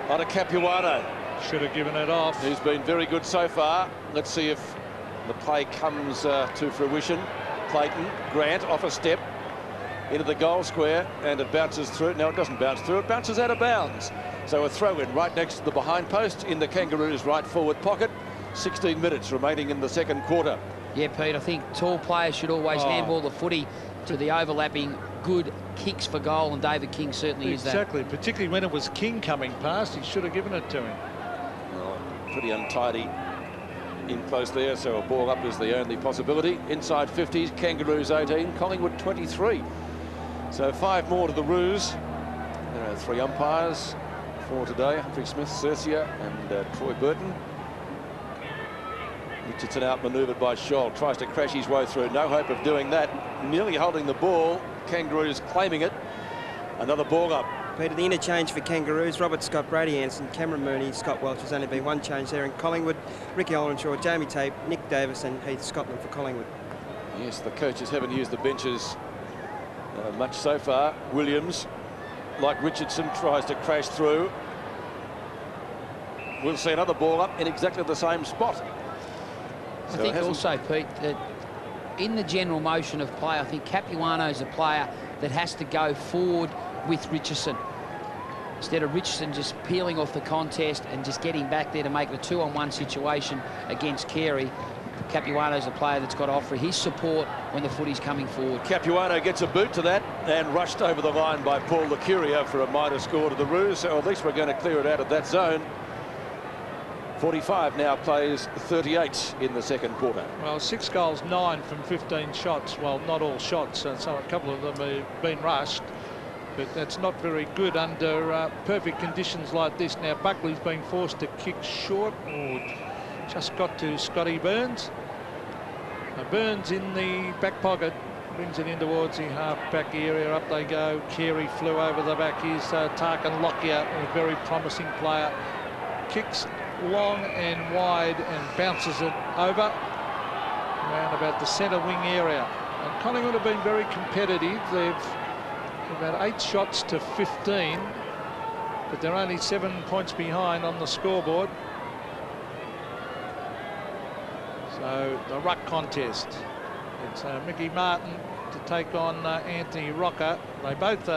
On a Capuano. Should have given it off. He's been very good so far. Let's see if the play comes to fruition. Clayton, Grant off a step into the goal square and it bounces through. No, it doesn't bounce through. It bounces out of bounds. So a throw in right next to the behind post in the Kangaroos' right forward pocket. 16 minutes remaining in the second quarter. Yeah, Pete, I think tall players should always handball the footy to the overlapping good kicks for goal, and David King certainly is that. Exactly, particularly when it was King coming past, he should have given it to him. Well, pretty untidy in close there, so a ball up is the only possibility. Inside 50s, Kangaroos 18, Collingwood 23. So 5 more to the Roos. There are 3 umpires, 4 today, Humphrey Smith, Cercia and Troy Burton. Richardson outmanoeuvred by Scholl, tries to crash his way through, no hope of doing that. Nearly holding the ball, Kangaroos claiming it. Another ball up. Peter, the interchange for Kangaroos, Robert Scott, Brady Anderson, Cameron Mooney, Scott Welch. There's only been 1 change there in Collingwood. Ricky Olenshaw, Jamie Tape, Nick Davis and Heath Scotland for Collingwood. Yes, the coaches haven't used the benches much so far. Williams, like Richardson, tries to crash through. We'll see another ball up in exactly the same spot. I think also, Pete, that in the general motion of play, I think Capuano's a player that has to go forward with Richardson. Instead of Richardson just peeling off the contest and just getting back there to make the 2-on-1 situation against Carey, Capuano's a player that's got to offer his support when the footy's coming forward. Capuano gets a boot to that and rushed over the line by Paul Licurio for a minor score to the Roos. So at least we're going to clear it out of that zone. 45 now plays 38 in the second quarter. Well, 6 goals, 9 from 15 shots. Well, not all shots, so a couple of them have been rushed. But that's not very good under perfect conditions like this. Now, Buckley's been forced to kick short. Oh, just got to Scotty Burns. Burns in the back pocket. Brings it in towards the half-back area. Up they go. Carey flew over the back. Here's Tarkin Lockyer, a very promising player. Kicks long and wide and bounces it over around about the centre wing area. And Collingwood have been very competitive. They've about 8 shots to 15, but they're only 7 points behind on the scoreboard. So the ruck contest. It's Mickey Martin to take on Anthony Rocker. They both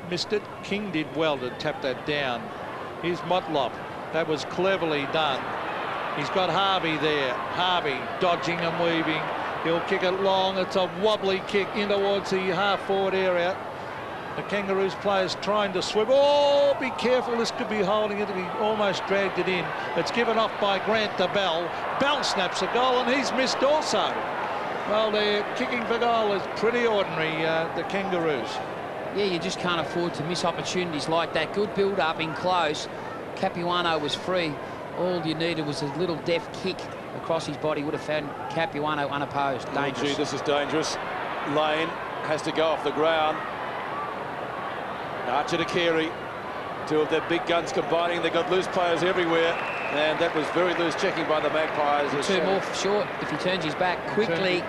missed it. King did well to tap that down. Here's Motlop. That was cleverly done. He's got Harvey there. Harvey dodging and weaving. He'll kick it long. It's a wobbly kick in towards the half-forward area. The Kangaroos players trying to swivel. Oh, be careful. This could be holding it. He almost dragged it in. It's given off by Grant to Bell. Bell snaps a goal, and he's missed also. Well, their kicking for goal is pretty ordinary, the Kangaroos. Yeah, you just can't afford to miss opportunities like that. Good build-up in close. Capuano was free. All you needed was a little deft kick across his body. Would have found Capuano unopposed. Dangerous. Oh, gee, this is dangerous. Lane has to go off the ground. Archer to Carey. 2 of their big guns combining. They've got loose players everywhere. And that was very loose checking by the Magpies. 2 more short if he turns his back quickly.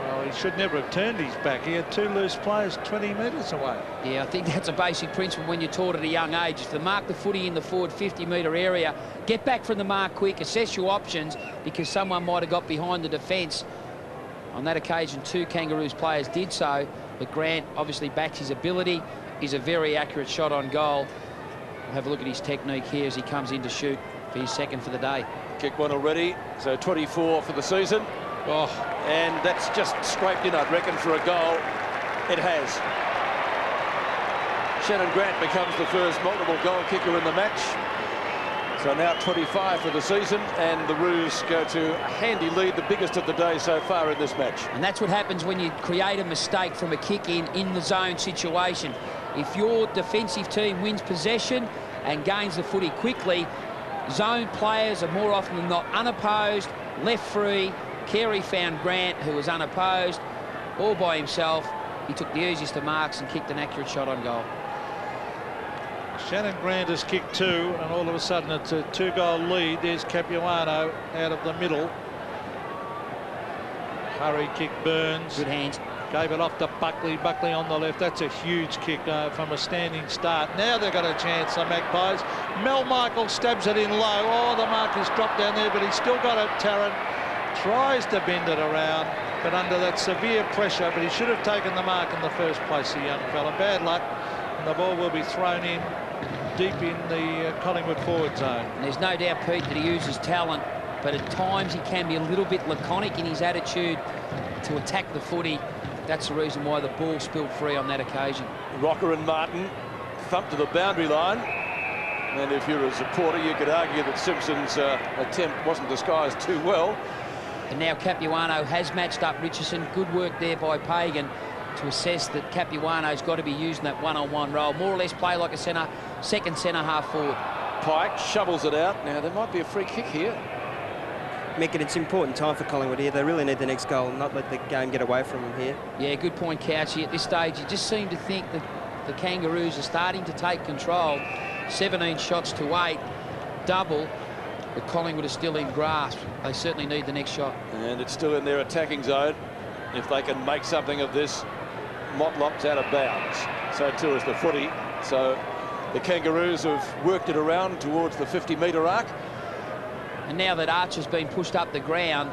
Well, he should never have turned his back. He had 2 loose players 20 metres away. Yeah, I think that's a basic principle when you're taught at a young age. If they mark the footy in the forward 50-metre area, get back from the mark quick, assess your options, because someone might have got behind the defence. On that occasion, 2 Kangaroos players did so, but Grant obviously backs his ability. He's a very accurate shot on goal. We'll have a look at his technique here as he comes in to shoot for his second for the day. Kick one already, so 24 for the season. Oh, and that's just scraped in, I'd reckon, for a goal. It has. Shannon Grant becomes the first multiple goal kicker in the match. So now 25 for the season, and the Roos go to a handy lead, the biggest of the day so far in this match. And that's what happens when you create a mistake from a kick in the zone situation. If your defensive team wins possession and gains the footy quickly, zone players are more often than not unopposed, left free. Carey found Grant, who was unopposed, all by himself. He took the easiest of marks and kicked an accurate shot on goal. Shannon Grant has kicked 2, and all of a sudden it's a 2-goal lead. There's Capuano out of the middle. Hurry kick Burns. Good hands. Gave it off to Buckley. Buckley on the left. That's a huge kick from a standing start. Now they've got a chance, the Magpies. Mel Michael stabs it in low. Oh, the mark has dropped down there, but he's still got it. Tarrant tries to bend it around, but under that severe pressure. But he should have taken the mark in the first place, the young fella. Bad luck, and the ball will be thrown in deep in the Collingwood forward zone. And there's no doubt, Pete, that he uses talent, but at times he can be a little bit laconic in his attitude to attack the footy. That's the reason why the ball spilled free on that occasion. Rocker and Martin thumped to the boundary line. And if you're a supporter, you could argue that Simpson's attempt wasn't disguised too well. And now Capuano has matched up Richardson. Good work there by Pagan to assess that Capuano's got to be using that one-on-one role. More or less play like a centre, second centre half forward. Pike shovels it out. Now, there might be a free kick here. Mick, it's important time for Collingwood here. They really need the next goal, not let the game get away from them here. Yeah, good point, Couchy. At this stage, you just seem to think that the Kangaroos are starting to take control. 17 shots to 8, double, but Collingwood is still in grasp. They certainly need the next shot. And it's still in their attacking zone. If they can make something of this, Motlop's out of bounds. So too is the footy. So the Kangaroos have worked it around towards the 50-metre arc. And now that Archer's been pushed up the ground,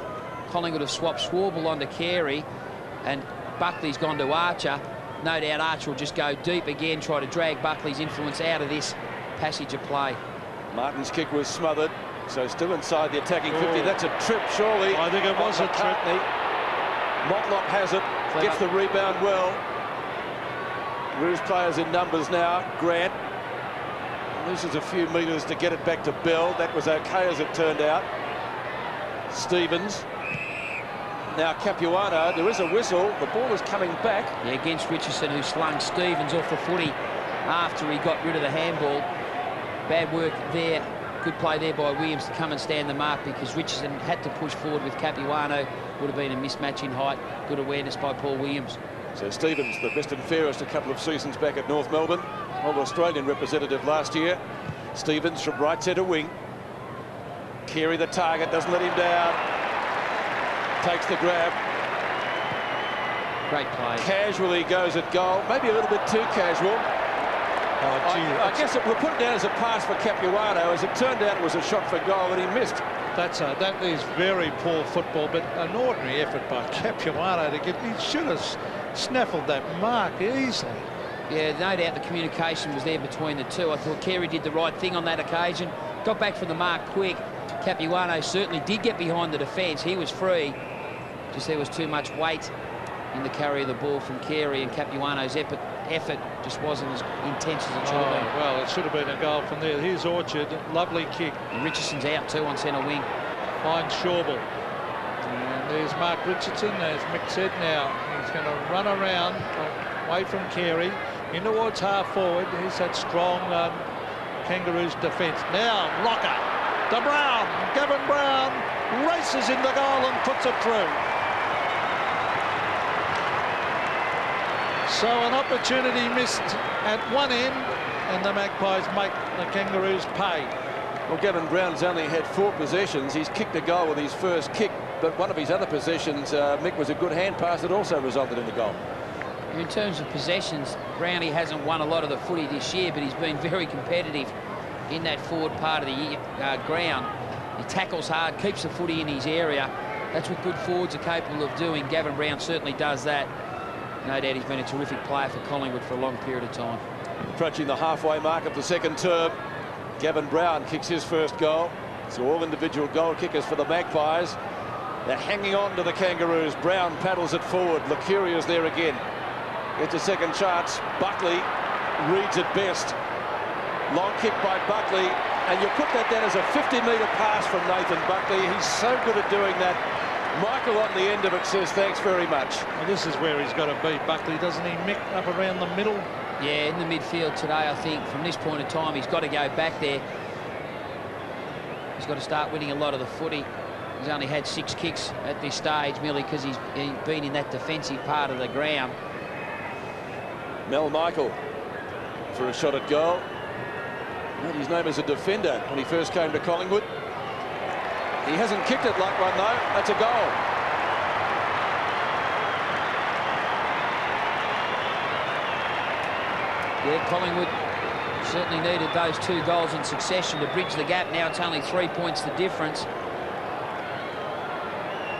Collingwood have swapped Schwabel onto Carey, and Buckley's gone to Archer. No doubt Archer will just go deep again, try to drag Buckley's influence out of this passage of play. Martin's kick was smothered, so still inside the attacking 50. That's a trip, surely. I think it was a trip. Motlop has it, gets the rebound well. Roos players in numbers now. Grant Loses a few metres to get it back to Bell. That was okay as it turned out. Stevens. Now Capuano, there is a whistle. The ball is coming back. Yeah, against Richardson, who slung Stevens off the footy after he got rid of the handball. Bad work there. Good play there by Williams to come and stand the mark, because Richardson had to push forward with Capuano. Would have been a mismatch in height. Good awareness by Paul Williams. So Stevens, the best and fairest a couple of seasons back at North Melbourne. All Australian representative last year. Stevens from right centre wing. Carey the target, doesn't let him down. Takes the grab. Great play. Casually goes at goal. Maybe a little bit too casual. I guess we'll put it down as a pass for Capuano. As it turned out, it was a shot for goal and he missed. That is very poor football, but an ordinary effort by Capuano to get. He should have snaffled that mark easily. Yeah, no doubt the communication was there between the two. I thought Carey did the right thing on that occasion. Got back from the mark quick. Capuano certainly did get behind the defence. He was free. Just there was too much weight in the carry of the ball from Carey, and Capuano's effort just wasn't as intense as it should have been. Well, it should have been a goal from there. Here's Orchard, lovely kick. And Richardson's out too on centre wing. Finds Schauble. And there's Mark Richardson, as Mick said now. He's going to run around away from Carey in towards half forward. Here's that strong Kangaroos defence. Now Rocker to Brown. Gavin Brown races in the goal and puts it through. So an opportunity missed at one end, and the Magpies make the Kangaroos pay. Well, Gavin Brown's only had 4 possessions. He's kicked a goal with his first kick, but one of his other possessions, Mick, was a good hand pass that also resulted in the goal. In terms of possessions, Brownie hasn't won a lot of the footy this year, but he's been very competitive in that forward part of the ground. He tackles hard, keeps the footy in his area. That's what good forwards are capable of doing. Gavin Brown certainly does that. No doubt he's been a terrific player for Collingwood for a long period of time. Approaching the halfway mark of the second term, Gavin Brown kicks his first goal. So all individual goal kickers for the Magpies. They're hanging on to the Kangaroos. Brown paddles it forward. Licuria's there again. Gets a second chance. Buckley reads it best. Long kick by Buckley. And you put that down as a 50-metre pass from Nathan Buckley. He's so good at doing that. Michael on the end of it says thanks very much. Well, this is where he's got to be, Buckley, doesn't he, Mick, up around the middle? Yeah, in the midfield today, I think, from this point of time, he's got to go back there. He's got to start winning a lot of the footy. He's only had 6 kicks at this stage, merely because he's been in that defensive part of the ground. Mel Michael for a shot at goal. Made his name as a defender when he first came to Collingwood. He hasn't kicked it like one, though. That's a goal. Yeah, Collingwood certainly needed those 2 goals in succession to bridge the gap. Now it's only 3 points the difference.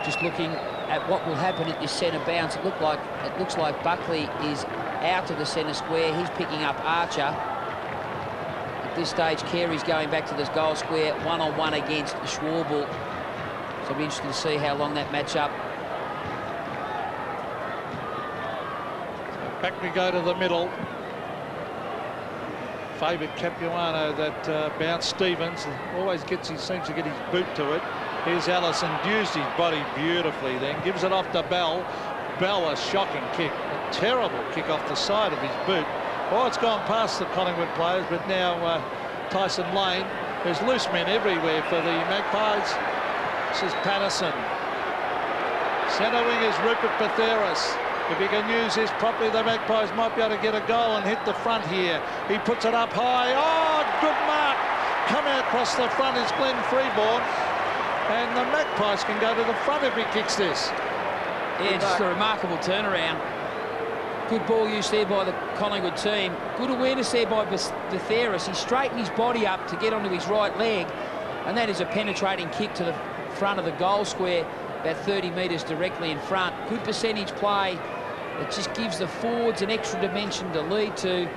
Just looking at what will happen at this centre bounce, it looks like Buckley is out of the centre square. He's picking up Archer. At this stage, Carey's going back to this goal square, one-on-one against Schauble. So it'll be interesting to see how long that match up. Back we go to the middle. Favoured Capuano that bounced Stevens. Always seems to get his boot to it. Here's Allison, used his body beautifully then. Gives it off to Bell. Bell, a shocking kick. A terrible kick off the side of his boot. Oh, it's gone past the Collingwood players, but now Tyson Lane. There's loose men everywhere for the Magpies. This is Patterson. Centre wing is Rupert Batheris. If he can use this properly, the Magpies might be able to get a goal and hit the front here. He puts it up high. Oh, good mark. Come out across the front is Glenn Freeborn. And the Magpies can go to the front if he kicks this. Yeah, just a remarkable turnaround. Good ball use there by the Collingwood team. Good awareness there by Batheris. He straightened his body up to get onto his right leg. And that is a penetrating kick to the front of the goal square, about 30 metres directly in front. Good percentage play. It just gives the forwards an extra dimension to lead to.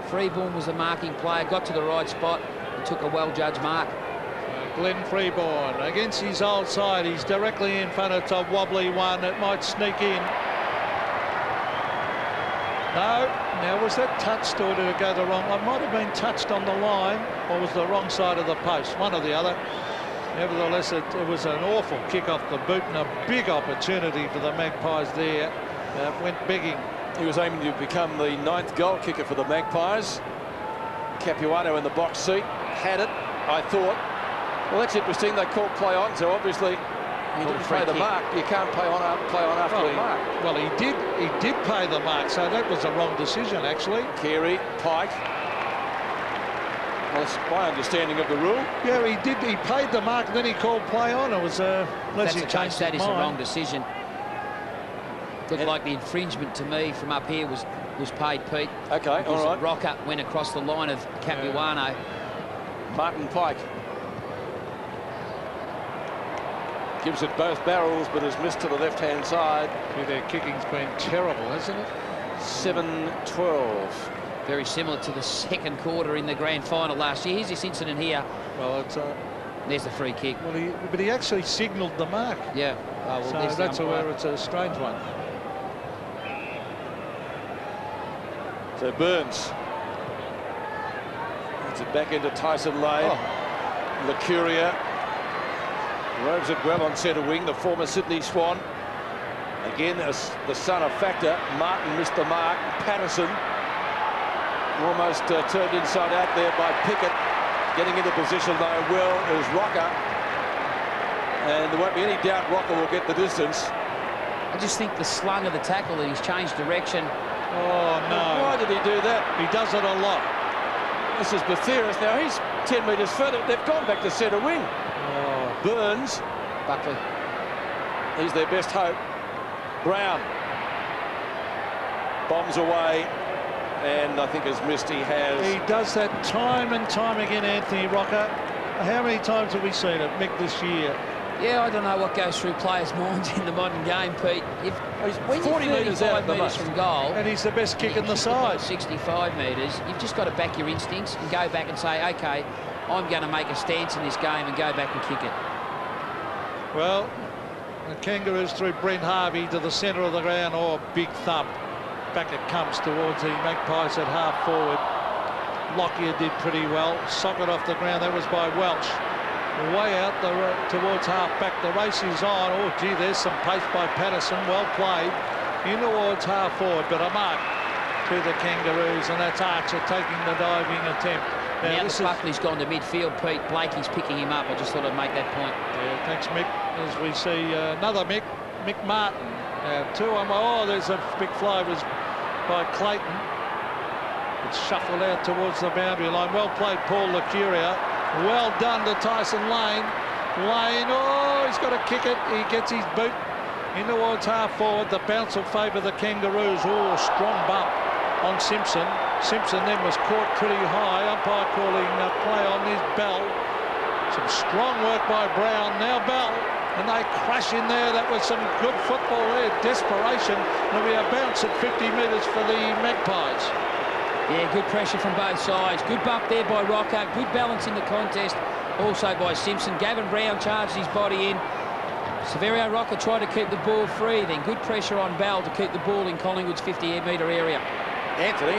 Freeborn was the marking player, got to the right spot and took a well-judged mark. Glenn Freeborn against his old side. He's directly in front. It's a wobbly one. It might sneak in. No. Now, was that touched or did it go the wrong? I might have been touched on the line or was the wrong side of the post, one or the other. Nevertheless, it was an awful kick off the boot and a big opportunity for the Magpies there. Went begging. He was aiming to become the 9th goal kicker for the Magpies. Capuano in the box seat. Had it, I thought. Well, that's interesting. They called play on, so obviously he didn't play the mark. You can't play on after the mark. Well, he did pay the mark, so that was a wrong decision, actually. Carey, Pike. Well, that's my understanding of the rule. Yeah, he did. He paid the mark, then he called play on. It was that's the case. That is a wrong decision. Looked like the infringement to me from up here was paid, Pete. Okay, all right. Rocker went across the line of Capuano. Martin Pike gives it both barrels, but has missed to the left-hand side. Their kicking's been terrible, hasn't it? 7-12. Very similar to the second quarter in the grand final last year. Here's this incident here. Well, it's there's the free kick. Well, but he actually signalled the mark. Yeah. Oh, well, so that's where it's a strange one. So Burns. It's it back into Tyson Lane. Oh. Lucuria robes it well on centre wing, the former Sydney Swan. Again, as the son of Factor, Martin missed the mark. Patterson almost turned inside out there by Pickett. Getting into position though well is Rocker. And there won't be any doubt Rocker will get the distance. I just think the slung of the tackle, that he's changed direction. Oh, no. Why did he do that? He does it a lot. This is Bathiris. Now he's 10 metres further. They've gone back to centre wing. Oh. Burns. Buckley. He's their best hope. Brown. Bombs away. And I think as missed he has. He does that time and time again, Anthony Rocker. How many times have we seen it, Mick, this year? Yeah, I don't know what goes through players' minds in the modern game, Pete. When 40 metres out metres from goal, and he's the best kick in the side. 65 metres. You've just got to back your instincts and go back and say, OK, I'm going to make a stance in this game and go back and kick it. Well, the Kangaroos through Brent Harvey to the centre of the ground. Oh, big thump. Back it comes towards the Magpies at half forward. Lockyer did pretty well. Socket off the ground. That was by Welch. Way out towards half-back. The race is on. Oh, gee, there's some pace by Patterson. Well played. In towards half-forward, but a mark to the Kangaroos, and that's Archer taking the diving attempt. Now Buckley's gone to midfield, Pete. Blakey's picking him up. I just thought I'd make that point. Yeah, thanks, Mick. As we see another Mick Martin. 2-1. Oh, there's a big fly. It was by Clayton. It's shuffled out towards the boundary line. Well played, Paul Lucuria. Well done to Tyson Lane. Lane, oh, he's got to kick it. He gets his boot in towards half forward. The bounce will favour the Kangaroos. Oh, strong bump on Simpson. Simpson then was caught pretty high. Umpire calling play on his Bell. Some strong work by Brown. Now Bell. And they crash in there. That was some good football there. Desperation. There'll be a bounce at 50 metres for the Magpies. Yeah, good pressure from both sides. Good bump there by Rocker. Good balance in the contest. Also by Simpson. Gavin Brown charged his body in. Severio Rocker tried to keep the ball free. Then good pressure on Bell to keep the ball in Collingwood's 50-metre area. Anthony.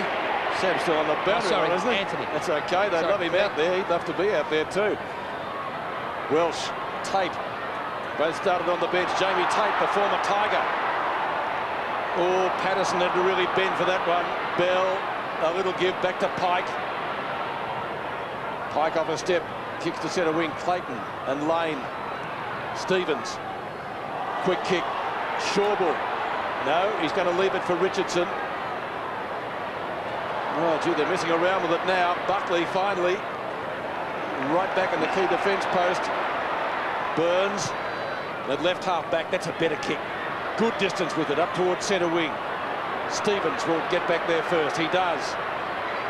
Sam's still on the boundary line, isn't he? Anthony. That's OK. They love him out there. He'd love to be out there too. Welsh, Tate. Both started on the bench. Jamie Tate, the former Tiger. Oh, Patterson had to really bend for that one. Bell. A little give back to Pike. Pike off a step, kicks to centre wing. Clayton and Lane. Stevens. Quick kick. Shawbull. No, he's going to leave it for Richardson. Oh, gee, they're messing around with it now. Buckley finally. Right back in the key defence post. Burns. That left half back. That's a better kick. Good distance with it up towards centre wing. Stevens will get back there first. He does.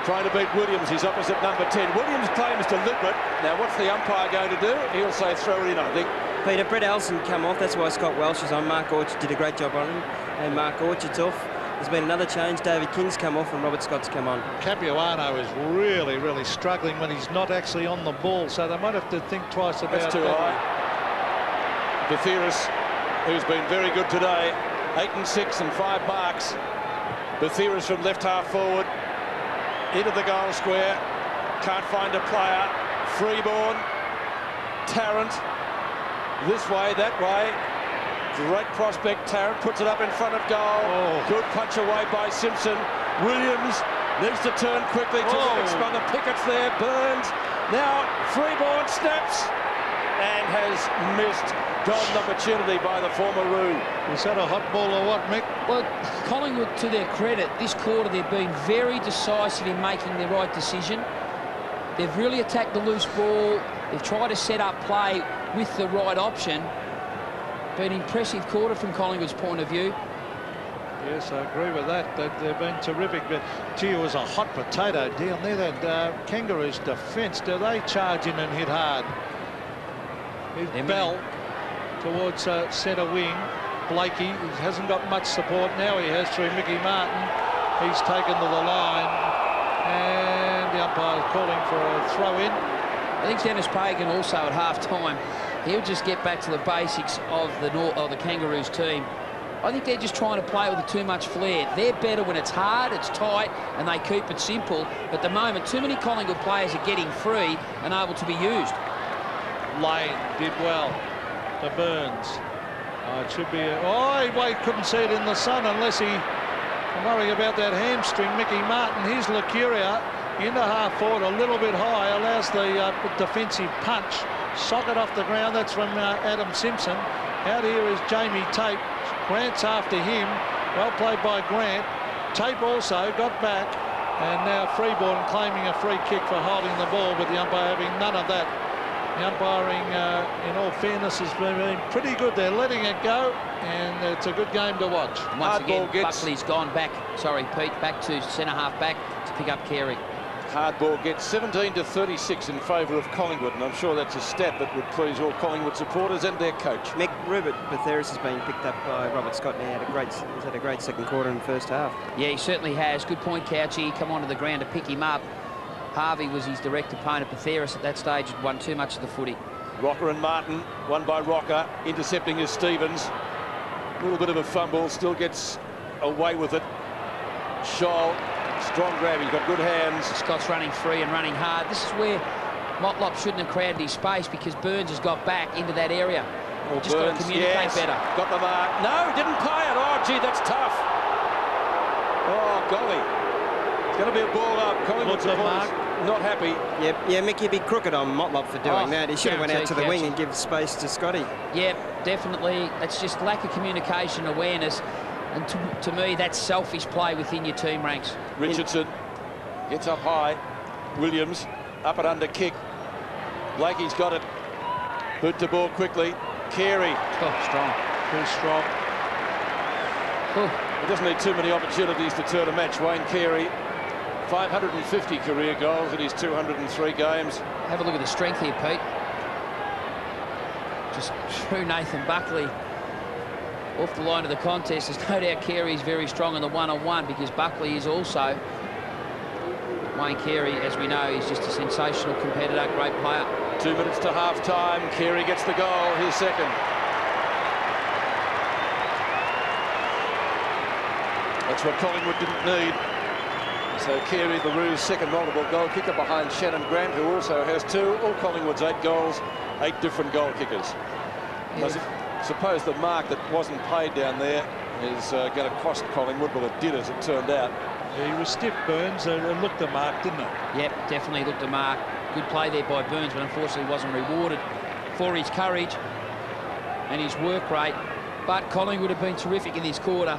Trying to beat Williams, his opposite number 10. Williams claims deliberate. Now, what's the umpire going to do? He'll say throw it in, I think. Peter, Brett Ellison come off. That's why Scott Welsh is on. Mark Orchard did a great job on him. And Mark Orchard's off. There's been another change. David King's come off and Robert Scott's come on. Capuano is really, really struggling when he's not actually on the ball. So they might have to think twice about that. That's too high. Bathiris, who's been very good today. 8 and 6 and 5 marks. Bathira's from left half forward. Into the goal square. Can't find a player. Freeborn. Tarrant. This way, that way. Great prospect. Tarrant puts it up in front of goal. Good punch away by Simpson. Williams needs to turn quickly. Terrific smother. Pickett's there. Burns. Now Freeborn snaps and has missed. Golden opportunity by the former Roo. Is that a hot ball or what, Mick? Well, Collingwood, to their credit, this quarter they've been very decisive in making the right decision. They've really attacked the loose ball. They've tried to set up play with the right option. Been an impressive quarter from Collingwood's point of view. Yes, I agree with that. They've been terrific. But, gee, it was a hot potato down there. That Kangaroos defence, do they charge in and hit hard? Here's Bell towards centre wing. Blakey hasn't got much support. Now he has through Mickey Martin. He's taken to the line. And the umpire's calling for a throw-in. I think Dennis Pagan also at half-time, he'll just get back to the basics of the Kangaroos team. I think they're just trying to play with too much flair. They're better when it's hard, it's tight, and they keep it simple. But at the moment, too many Collingwood players are getting free and able to be used. Lane did well to Burns. It should be he couldn't see it in the sun unless he worry about that hamstring. Mickey Martin, here's Lacuria into half forward, a little bit high, allows the defensive punch. Socket off the ground, that's from Adam Simpson. Out here is Jamie Tate. Grant's after him. Well played by Grant. Tate also got back, and now Freeborn claiming a free kick for holding the ball, but the umpire having none of that. The umpiring, in all fairness, has been pretty good. They're letting it go, and it's a good game to watch. Once again, Buckley's gone back. Sorry, Pete, back to centre half back to pick up Carey. Hardball gets 17 to 36 in favour of Collingwood, and I'm sure that's a stat that would please all Collingwood supporters and their coach. Mick, Rupert Batheris has been picked up by Robert Scott now. He's had a great second quarter in the first half. Yeah, he certainly has. Good point, Couchy. Come onto the ground to pick him up. Harvey was his direct opponent. Batheris at that stage had won too much of the footy. Rocker and Martin, won by Rocker. Intercepting is Stevens. A little bit of a fumble, still gets away with it. Scholl, strong grab, he's got good hands. Scott's running free and running hard. This is where Motlop shouldn't have crowded his space, because Burns has got back into that area. Well, just got to communicate better. Got the mark. No, didn't play it. Oh, gee, that's tough. Oh, golly. It's going to be a ball up. Collingwood supporters not happy. Yeah, Mick, you'd be crooked on Motlop for doing that. He should have went out to the wing and give space to Scotty. Yeah, definitely. It's just lack of communication, awareness. And to me, that's selfish play within your team ranks. Richardson gets up high. Williams up and under kick. Blakey's got it. Boot to ball quickly. Carey. Oh, strong. Too strong. He doesn't need too many opportunities to turn a match. Wayne Carey, 550 career goals in his 203 games. Have a look at the strength here, Pete. Just through Nathan Buckley. Off the line of the contest. There's no doubt Carey's very strong in the one-on-one, because Buckley is also. Wayne Carey, as we know, is just a sensational competitor, great player. 2 minutes to half-time. Carey gets the goal, his second. That's what Collingwood didn't need. So Carey, the Roos' second multiple goal kicker behind Shannon Grant, who also has 2. All Collingwood's 8 goals, 8 different goal kickers. I suppose the mark that wasn't paid down there is going to cost Collingwood. Well, it did, as it turned out. Yeah, he was stiff, Burns. It looked a mark, didn't it? Yep, definitely looked a mark. Good play there by Burns, but unfortunately wasn't rewarded for his courage and his work rate. But Collingwood have been terrific in this quarter.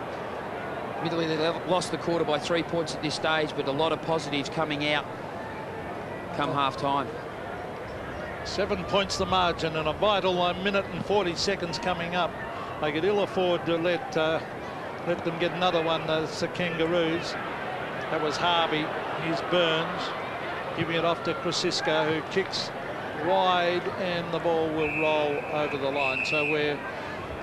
Admittedly, they lost the quarter by 3 points at this stage, but a lot of positives coming out come half-time. 7 points the margin, and a vital 1 minute and 40 seconds coming up. They could ill afford to let them get another one. It's the Kangaroos. That was Harvey. Here's Burns giving it off to Krasiska, who kicks wide, and the ball will roll over the line. So we're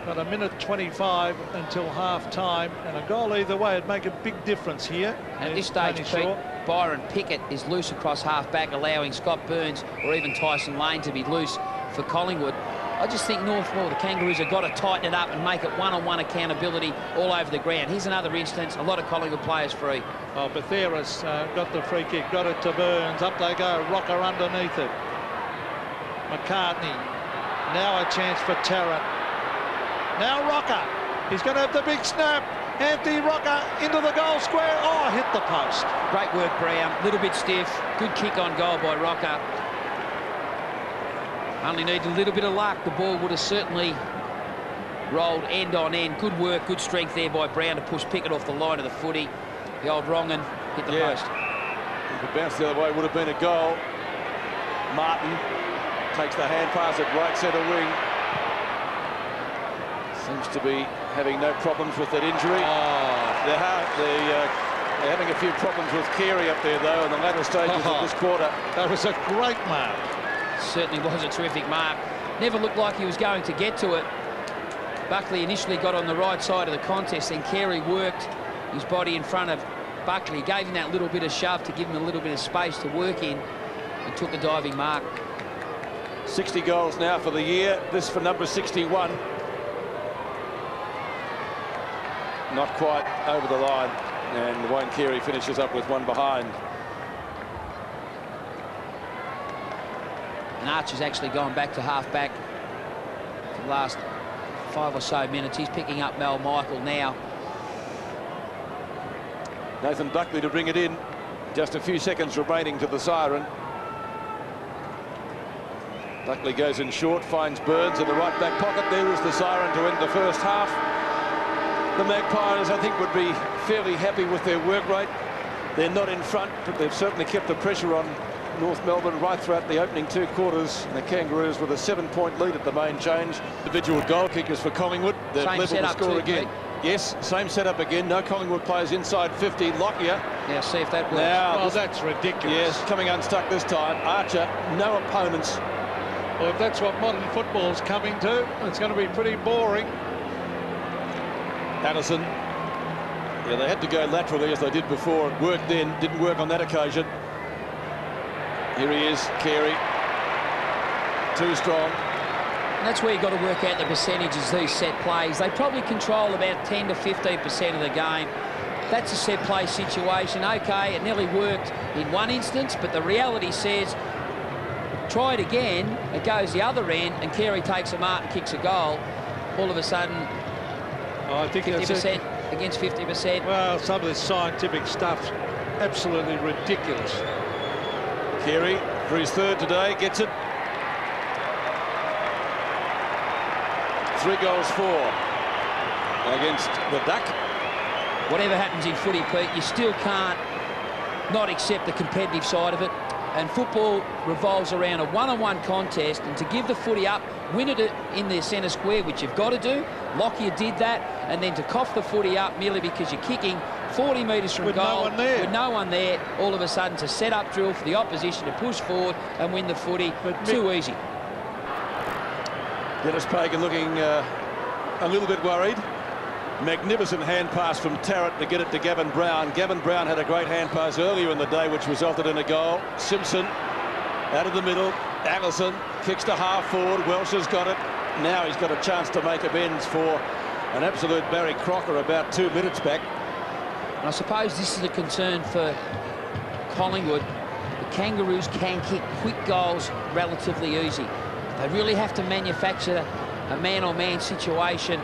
got a minute 25 until half-time, and a goal either way would make a big difference here. At this stage, Pete, Byron Pickett is loose across half-back, allowing Scott Burns or even Tyson Lane to be loose for Collingwood. I just think Northmore, the Kangaroos, have got to tighten it up and make it one-on-one accountability all over the ground. Here's another instance, a lot of Collingwood players free. Oh, Betheras got the free kick, got it to Burns. Up they go, Rocker underneath it. McCartney, now a chance for Tarrant. Now Rocker, he's going to have the big snap. Anthony Rocker into the goal square. Oh, hit the post. Great work, Brown. Little bit stiff. Good kick on goal by Rocker. Only needed a little bit of luck. The ball would have certainly rolled end on end. Good work, good strength there by Brown to push Pickett off the line of the footy. The old Wrongan hit the post. If it bounced the other way, it would have been a goal. Martin takes the hand pass at right centre wing. Seems to be having no problems with that injury. They're having a few problems with Carey up there, though, in the latter stages of this quarter. That was a great mark. Certainly was a terrific mark. Never looked like he was going to get to it. Buckley initially got on the right side of the contest, then Carey worked his body in front of Buckley, gave him that little bit of shove to give him a little bit of space to work in, and took a diving mark. 60 goals now for the year. This for number 61. Not quite over the line, and Wayne Carey finishes up with one behind. And Archer's actually gone back to half-back for the last 5 or so minutes. He's picking up Mal Michael now. Nathan Buckley to bring it in. Just a few seconds remaining to the siren. Buckley goes in short, finds Burns in the right back pocket. There is the siren to end the first half. The Magpies, I think, would be fairly happy with their work rate. They're not in front, but they've certainly kept the pressure on North Melbourne right throughout the opening 2 quarters. And the Kangaroos with a 7-point lead at the main change. Individual goal kickers for Collingwood. They've leveled the score again. Yes, same setup again. No Collingwood players inside 50. Lockyer. Yeah, see if that works. Now, well, that's ridiculous. Yes, coming unstuck this time. Archer, no opponents. Well, if that's what modern football's coming to, it's going to be pretty boring. Addison. Yeah, they had to go laterally as they did before. It worked then, didn't work on that occasion. Here he is, Carey. Too strong. And that's where you've got to work out the percentages, these set plays. They probably control about 10 to 15% of the game. That's a set play situation. OK, it nearly worked in one instance, but the reality says, try it again, it goes the other end, and Carey takes a mark and kicks a goal. All of a sudden, I think 50% against 50%. Well, some of this scientific stuff's absolutely ridiculous. Carey, for his 3rd today, gets it. 3 goals for against the Duck. Whatever happens in footy, Pete, you still can't not accept the competitive side of it. And football revolves around a one-on-one contest, and to give the footy up, win it in their centre square, which you've got to do. Lockyer did that, and then to cough the footy up merely because you're kicking 40 metres from goal with no one there, all of a sudden to set up drill for the opposition to push forward and win the footy. But too easy. Dennis Pagan looking a little bit worried. Magnificent hand pass from Tarrant to get it to Gavin Brown. Gavin Brown had a great hand pass earlier in the day, which resulted in a goal. Simpson out of the middle. Allison kicks to half forward. Welsh has got it. Now he's got a chance to make amends for an absolute Barry Crocker about 2 minutes back. And I suppose this is a concern for Collingwood. The Kangaroos can kick quick goals relatively easy. They really have to manufacture a man-on-man situation.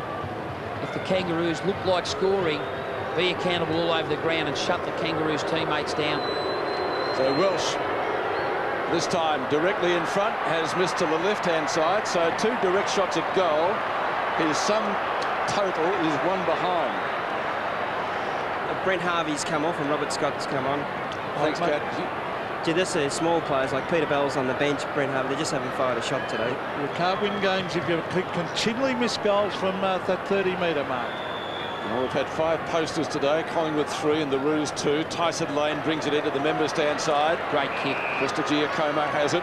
If the Kangaroos look like scoring, be accountable all over the ground and shut the Kangaroos teammates down. So Welsh, this time directly in front, has missed to the left-hand side. So 2 direct shots at goal. His sum total is 1 behind. Brent Harvey's come off and Robert Scott's come on. Thanks, Kat. Gee, this is small players like Peter Bell's on the bench, Brent Harvey, they just haven't fired a shot today. You can't win games if you continually miss goals from that 30-metre mark. Well, we've had 5 posters today. Collingwood 3 and the Roos 2. Tyson Lane brings it into the member stand side. Great kick. Krista Giacomo has it.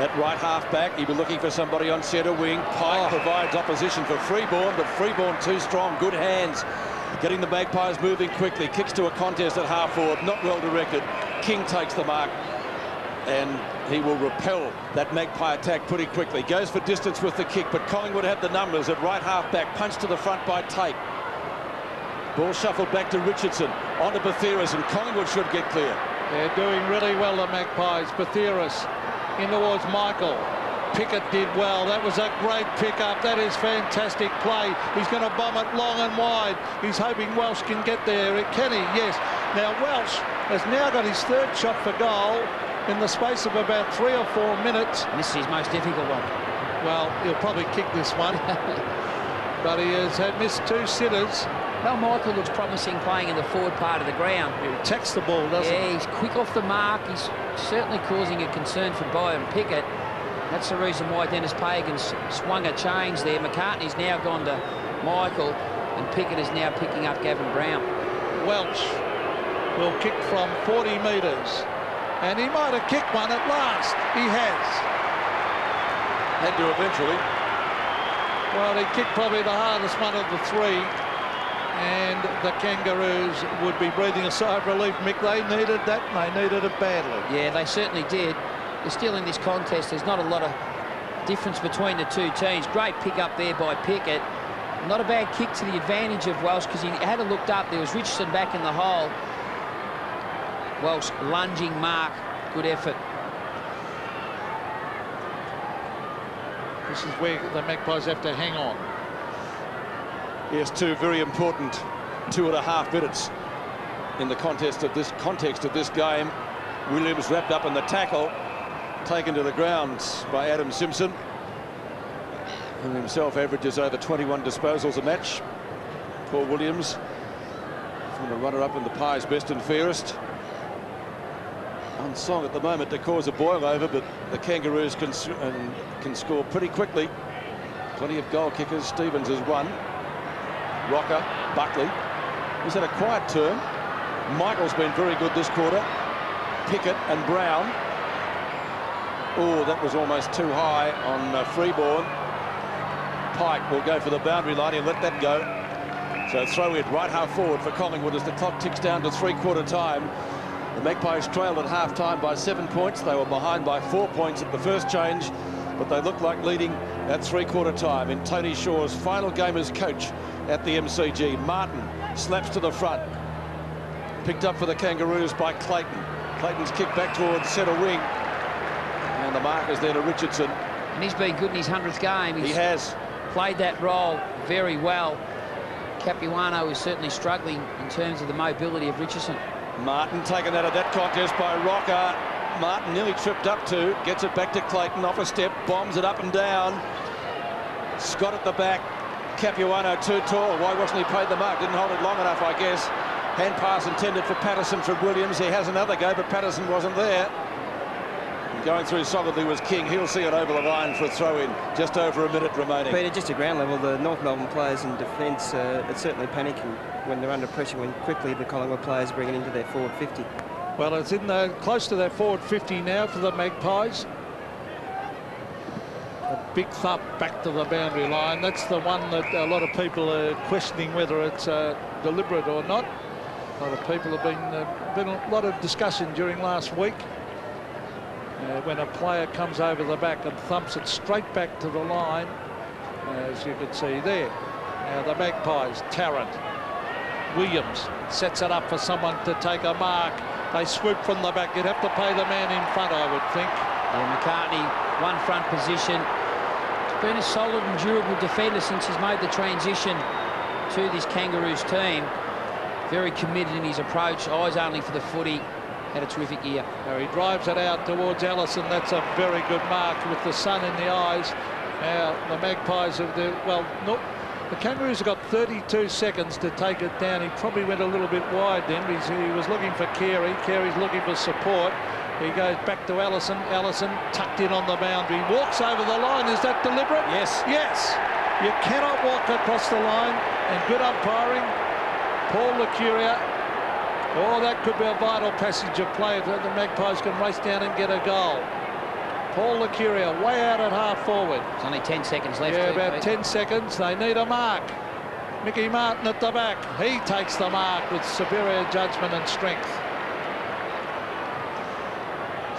At right half-back, he'll be looking for somebody on centre wing. Pike provides opposition for Freeborn, but Freeborn too strong. Good hands. Getting the Magpies moving quickly. Kicks to a contest at half-forward. Not well directed. King takes the mark. and he will repel that Magpie attack pretty quickly. Goes for distance with the kick, but Collingwood have the numbers at right half-back. Punch to the front by Tate. Ball shuffled back to Richardson. On to Batheris, and Collingwood should get clear. They're doing really well, the Magpies. Batheris in towards Michael. Pickett did well. That was a great pick-up. That is fantastic play. He's going to bomb it long and wide. He's hoping Welsh can get there. Can he? Yes. Now Welsh has now got his third shot for goal in the space of about 3 or 4 minutes. And this is his most difficult one. Well, he'll probably kick this one. But he has missed 2 sitters. Well, Michael looks promising playing in the forward part of the ground. He attacks the ball, doesn't he? Yeah, he's quick off the mark. He's certainly causing a concern for Byron Pickett. That's the reason why Dennis Pagan's swung a change there. McCartney's now gone to Michael, and Pickett is now picking up Gavin Brown. Welch will kick from 40 metres. And he might have kicked one at last. He has. Had to eventually. Well, he kicked probably the hardest one of the 3. And the Kangaroos would be breathing a sigh of relief. Mick, they needed that, and they needed it badly. Yeah, they certainly did. They're still in this contest. There's not a lot of difference between the 2 teams. Great pick up there by Pickett. Not a bad kick to the advantage of Welsh, because he had looked up. There was Richardson back in the hole. Welsh lunging mark. Good effort. This is where the Magpies have to hang on. Yes, 2 very important 2.5 minutes in the context of this game. Williams wrapped up in the tackle, taken to the ground by Adam Simpson, who himself averages over 21 disposals a match. Paul Williams, from the runner-up in the Pies best and fairest. On song at the moment to cause a boil over, but the Kangaroos can score pretty quickly. Plenty of goal kickers. Stevens has won. Rocker, Buckley. He's had a quiet turn. Michael's been very good this quarter. Pickett and Brown. Oh, that was almost too high on Freeborn. Pike will go for the boundary line. He'll let that go. So throw it right half forward for Collingwood as the clock ticks down to 3/4 time. The Magpies trailed at half-time by 7 points. They were behind by 4 points at the first change, but they look like leading at 3/4 time in Tony Shaw's final game as coach at the MCG. Martin slaps to the front. Picked up for the Kangaroos by Clayton. Clayton's kicked back towards centre wing. And the mark is there to Richardson. And he's been good in his 100th game. He has. Played that role very well. Capuano is certainly struggling in terms of the mobility of Richardson. Martin taken out of that contest by Rocker. Martin nearly tripped up to, gets it back to Clayton, off a step, bombs it up and down. Scott at the back. Capuano too tall. Why wasn't he paid the mark? Didn't hold it long enough, I guess. Hand pass intended for Patterson from Williams. He has another go, but Patterson wasn't there. Going through solidly was King. He'll see it over the line for a throw-in. Just over a minute remaining. Peter, just at ground level, the North Melbourne players in defence are certainly panicking when they're under pressure, when quickly the Collingwood players bring it into their forward 50. Well, it's in close to their forward 50 now for the Magpies. A big thump back to the boundary line. That's the one that a lot of people are questioning whether it's deliberate or not. A lot of people have been a lot of discussion during last week. When a player comes over the back and thumps it straight back to the line, as you can see there. Now the Magpies, Tarrant, Williams sets it up for someone to take a mark. They swoop from the back. You'd have to pay the man in front, I would think. Yeah, McCartney, one front position. He's been a solid and durable defender since he's made the transition to this Kangaroos team. Very committed in his approach, eyes only for the footy. Had a terrific year. Now he drives it out towards Allison. That's a very good mark with the sun in the eyes. Now the Magpies have the Kangaroos have got 32 seconds to take it down. He probably went a little bit wide then. He was looking for Carey. Carey's looking for support. He goes back to Allison. Allison tucked in on the boundary. Walks over the line. Is that deliberate? Yes. Yes. You cannot walk across the line. And good umpiring. Paul Lucuria. Oh, that could be a vital passage of play that the Magpies can race down and get a goal. Paul Lucuria way out at half forward. There's only 10 seconds left. Yeah, about 10 seconds. They need a mark. Mickey Martin at the back. He takes the mark with superior judgment and strength.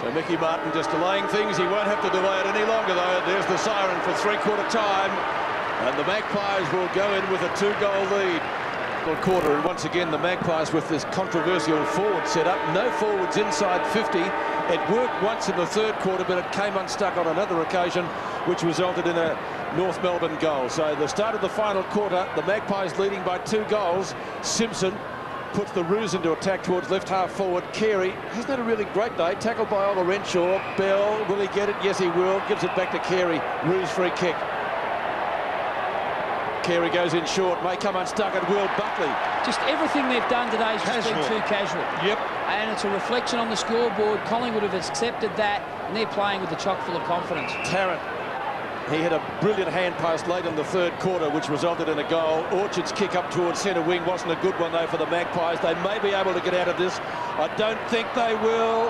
So Mickey Martin just delaying things. He won't have to delay it any longer, though. There's the siren for three-quarter time. And the Magpies will go in with a 2-goal lead. Quarter, and once again the Magpies with this controversial forward setup. No forwards inside 50. It worked once in the third quarter, but it came unstuck on another occasion, which resulted in a North Melbourne goal. So the start of the final quarter, the Magpies leading by 2 goals. Simpson puts the Roos into attack towards left half forward. Carey hasn't had a really great day. Tackled by Ola Renshaw. Bell, will he get it? Yes, he will. Gives it back to Carey. Roos free kick. Carey goes in short, may come unstuck at Will. Buckley. Just everything they've done today has just been too casual. Yep. And it's a reflection on the scoreboard. Collingwood have accepted that, and they're playing with a chock full of confidence. Tarrant. He had a brilliant hand pass late in the third quarter, which resulted in a goal. Orchard's kick up towards centre wing wasn't a good one, though, for the Magpies. They may be able to get out of this. I don't think they will.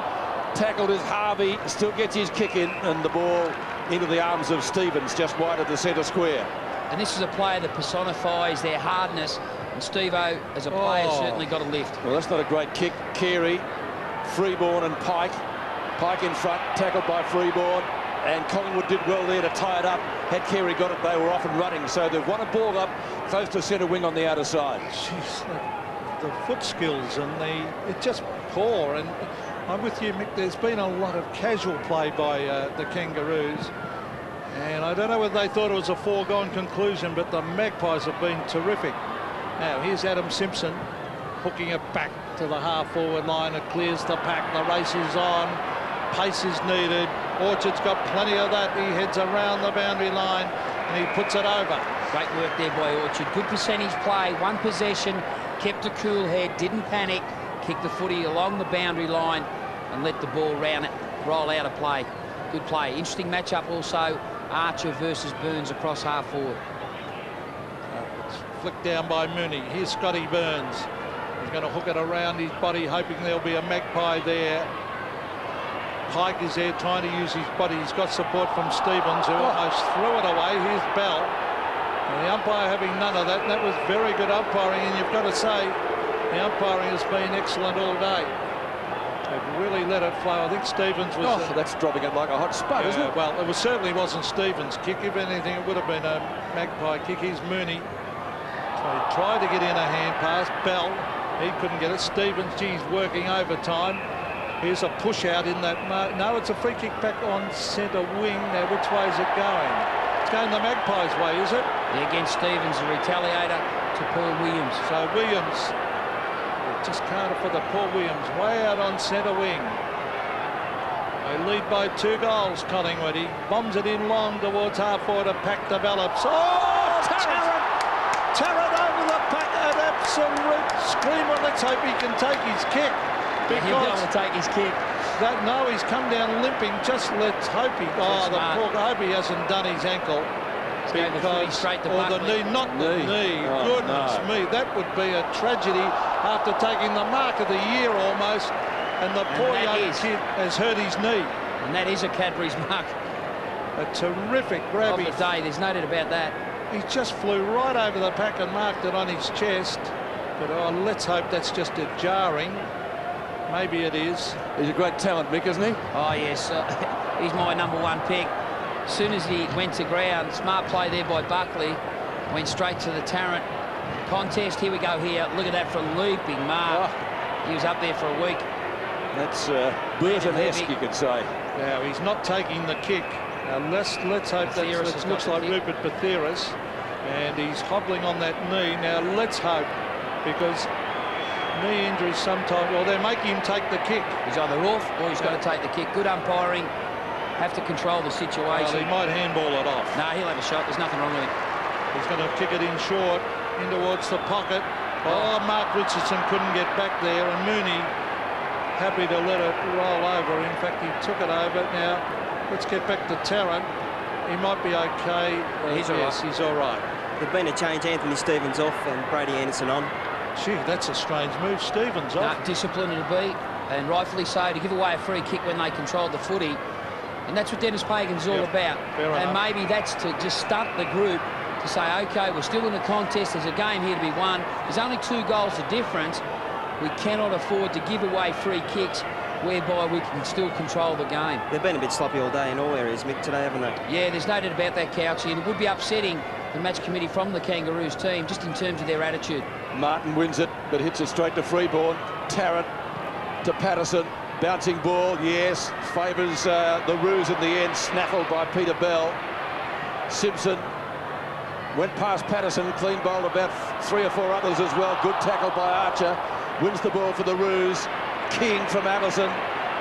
Tackled is Harvey, still gets his kick in, and the ball into the arms of Stevens, just wide of the centre square. And this is a player that personifies their hardness, and Steve-O, as a player, certainly got a lift. Well, that's not a great kick. Carey, Freeborn and Pike. Pike in front, tackled by Freeborn, and Collingwood did well there to tie it up. Had Carey got it, they were off and running. So they've won a ball up close to centre wing on the outer side. Jeez, the foot skills and it's just poor. And I'm with you, Mick. There's been a lot of casual play by the Kangaroos. And I don't know whether they thought it was a foregone conclusion, but the Magpies have been terrific. Now, here's Adam Simpson hooking it back to the half-forward line. It clears the pack. The race is on. Pace is needed. Orchard's got plenty of that. He heads around the boundary line, and he puts it over. Great work there by Orchard. Good percentage play. One possession. Kept a cool head. Didn't panic. Kicked the footy along the boundary line and let the ball roll out of play. Good play. Interesting matchup also. Archer versus Burns across half forward. It's flicked down by Mooney. Here's Scotty Burns. He's going to hook it around his body, hoping there'll be a Magpie there. Pike is there trying to use his body. He's got support from Stevens, who almost threw it away. Here's Bell. And the umpire having none of that. And that was very good umpiring, and you've got to say the umpiring has been excellent all day. They've really let it flow. I think Stevens was... that's dropping it like a hot spud, isn't it? Well, it certainly wasn't Stevens' kick. If anything, it would have been a Magpie kick. Here's Mooney. So he tried to get in a hand pass. Bell, he couldn't get it. Stevens, geez, working overtime. Here's a push out in that... No, it's a free kick back on centre wing. Now, which way is it going? It's going the Magpies' way, is it? Yeah, against Stevens, the retaliator to Paul Williams. So Williams... just can't for the Paul Williams, way out on centre wing. They lead by 2 goals, Collingwood. He bombs it in long towards half forward. A pack develops. Oh, Tarrant over the pack. An absolute screamer. Let's hope he can take his kick. He'll be able to take his kick. No, he's come down limping. Just let's hope he... I hope he hasn't done his ankle. Because, or the knee, not the knee. Goodness me, that would be a tragedy after taking the mark of the year almost, and the poor young kid has hurt his knee. And that is a Cadbury's mark. A terrific grab. Of the day, there's no doubt about that. He just flew right over the pack and marked it on his chest. But let's hope that's just a jarring. Maybe it is. He's a great talent, Mick, isn't he? Oh, yes. He's my #1 pick. As soon as he went to ground, smart play there by Buckley. Went straight to the Tarrant contest. Here we go here. Look at that for a leaping mark. He was up there for a week. That's Burton-esque, you could say. Now, he's not taking the kick. Now, let's hope that looks like Rupert Batheris. And he's hobbling on that knee. Now, let's hope, because knee injuries sometimes, well, they make him take the kick. He's either off or he's got to take the kick. Good umpiring. Have to control the situation. Well, he might handball it off. No, he'll have a shot. There's nothing wrong with him. He's going to kick it in short, in towards the pocket. Oh, Mark Richardson couldn't get back there, and Mooney happy to let it roll over. In fact, he took it over. Now, let's get back to Tarrant. He might be okay. He's all right. He's all right. There's been a change. Anthony Stevens off and Brady Anderson on. Gee, that's a strange move. Stevens off. Discipline to be, and rightfully so, to give away a free kick when they controlled the footy. And that's what Dennis Pagan's all about. And maybe that's to just stunt the group to say, OK, we're still in the contest. There's a game here to be won. There's only 2 goals of difference. We cannot afford to give away free kicks whereby we can still control the game. They've been a bit sloppy all day in all areas, Mick, today, haven't they? Yeah, there's no doubt about that, Couchy, and it would be upsetting the match committee from the Kangaroos team, just in terms of their attitude. Martin wins it, but hits it straight to Freeborn. Tarrant to Patterson. Bouncing ball, yes. Favours the Roos in the end. Snaffled by Peter Bell. Simpson went past Patterson. Clean bowled about 3 or 4 others as well. Good tackle by Archer. Wins the ball for the Roos. King from Allison.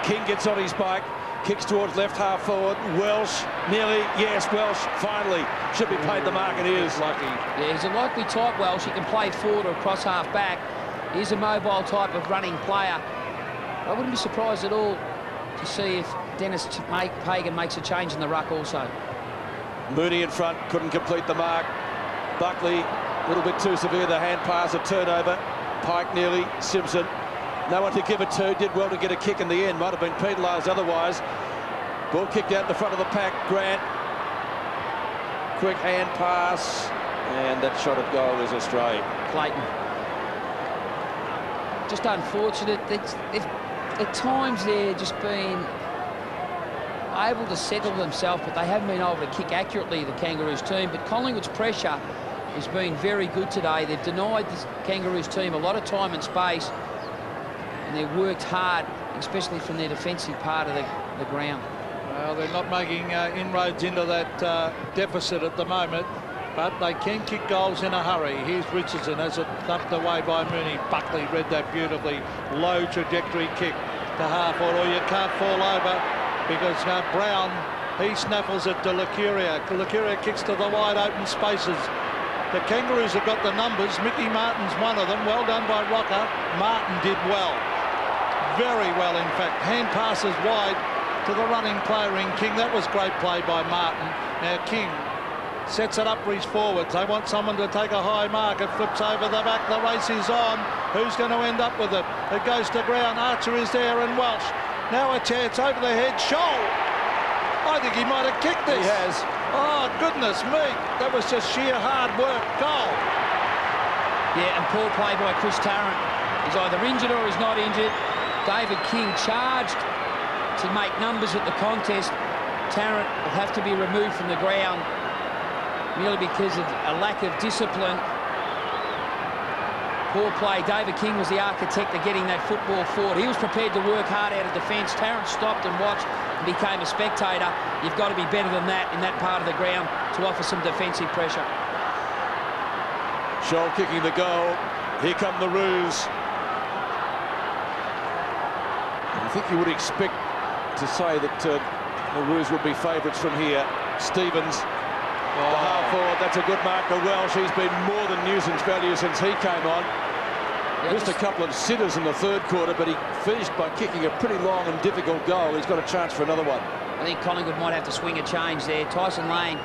King gets on his bike. Kicks towards left half forward. Welsh, nearly, yes, Welsh, finally. Should be paid the mark, it is. Lucky. Yeah, he's a likely type, Welsh. He can play forward or across half back. He's a mobile type of running player. I wouldn't be surprised at all to see if Dennis Pagan makes a change in the ruck also. Mooney in front, couldn't complete the mark. Buckley, a little bit too severe, the hand pass, a turnover. Pike nearly, Simpson. No one to give it to, did well to get a kick in the end. Might have been penalised otherwise. Ball kicked out in the front of the pack. Grant, quick hand pass, and that shot at goal is astray. Clayton. Just unfortunate. At times they're just been able to settle themselves, but they haven't been able to kick accurately, the Kangaroos team. But Collingwood's pressure has been very good today. They've denied the Kangaroos team a lot of time and space, and they've worked hard, especially from their defensive part of the ground. Well, they're not making inroads into that deficit at the moment, but they can kick goals in a hurry. Here's Richardson as it thumped away by Mooney. Buckley read that beautifully. Low trajectory kick to half forward, or you can't fall over because Brown, he snaffles it to Lucuria. Lucuria kicks to the wide open spaces. The Kangaroos have got the numbers. Mickey Martin's one of them. Well done by Rocker. Martin did well. Very well, in fact. Hand passes wide to the running player in King. That was great play by Martin. Now King sets it up for his forwards. They want someone to take a high mark. It flips over the back. The race is on. Who's going to end up with it? It goes to ground. Archer is there and Welsh. Now a chance over the head. Scholl. I think he might have kicked this. He has. Oh, goodness me. That was just sheer hard work. Goal. Yeah, and poor play by Chris Tarrant. He's either injured or he's not injured. David King charged to make numbers at the contest. Tarrant will have to be removed from the ground merely because of a lack of discipline. Poor play. David King was the architect of getting that football forward. He was prepared to work hard out of defence. Tarrant stopped and watched and became a spectator. You've got to be better than that in that part of the ground to offer some defensive pressure. Scholl kicking the goal. Here come the Roos. I think you would expect to say that the Roos would be favourites from here. Stevens, the half forward, that's a good mark to Welsh. He's been more than nuisance value since he came on. Just a couple of sitters in the third quarter, but he finished by kicking a pretty long and difficult goal. He's got a chance for another one. I think Collingwood might have to swing a change there. Tyson Lane,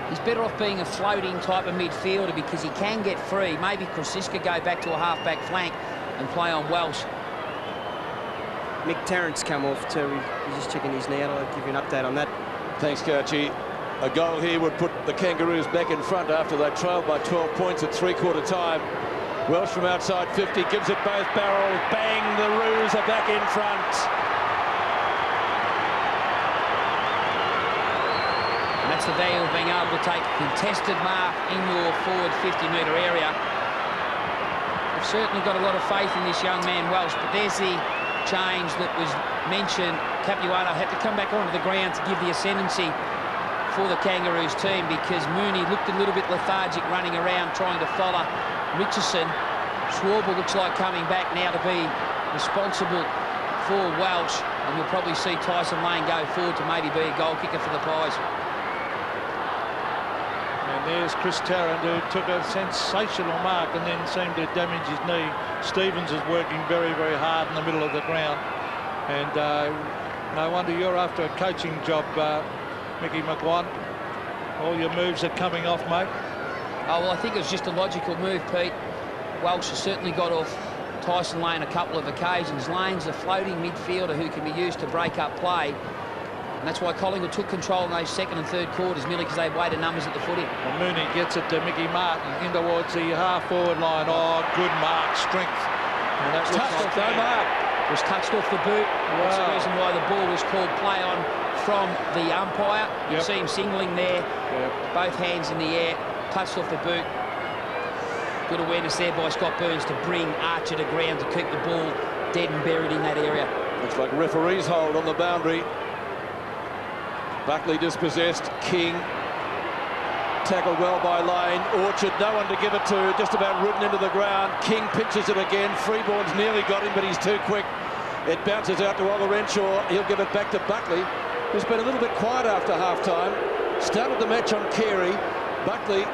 he's better off being a floating type of midfielder because he can get free. Maybe Krosiska go back to a half-back flank and play on Welsh. Mick Tarrant's come off too. He's just checking his knee out. I'll give you an update on that. Thanks, Couchy. A goal here would put the Kangaroos back in front after they trailed by 12 points at three-quarter time. Welsh from outside 50 gives it both barrels. Bang, the Roos are back in front. And that's the value of being able to take contested mark in your forward 50-metre area. I've certainly got a lot of faith in this young man Welsh, but there's the change that was mentioned. Capuano had to come back onto the ground to give the ascendancy for the Kangaroos team because Mooney looked a little bit lethargic running around trying to follow Richardson. Schwarber looks like coming back now to be responsible for Welsh, and you'll probably see Tyson Lane go forward to maybe be a goal kicker for the Pies. And there's Chris Tarrant, who took a sensational mark and then seemed to damage his knee. Stevens is working very, very hard in the middle of the ground. And no wonder you're after a coaching job, Mickey McGuan. All your moves are coming off, mate. Oh, well, I think it was just a logical move, Pete. Welsh has certainly got off Tyson Lane a couple of occasions. Lane's a floating midfielder who can be used to break up play. And that's why Collingwood took control in those second and third quarters, merely because they weighted numbers at the footy. Well, Mooney gets it to Mickey Martin in towards the half-forward line. Oh, good mark, strength. And that looks like no mark. was touched off the boot. That's the reason why the ball was called play on from the umpire. You see him singling there, both hands in the air, touched off the boot. Good awareness there by Scott Burns to bring Archer to ground to keep the ball dead and buried in that area. Looks like referee's hold on the boundary. Buckley dispossessed. King tackled well by Lane. Orchard, no one to give it to, just about ridden into the ground. King pinches it again. Freeborn's nearly got him, but he's too quick. It bounces out to Oliver Renshaw. He'll give it back to Buckley, who's been a little bit quiet after half-time. Started the match on Carey. Buckley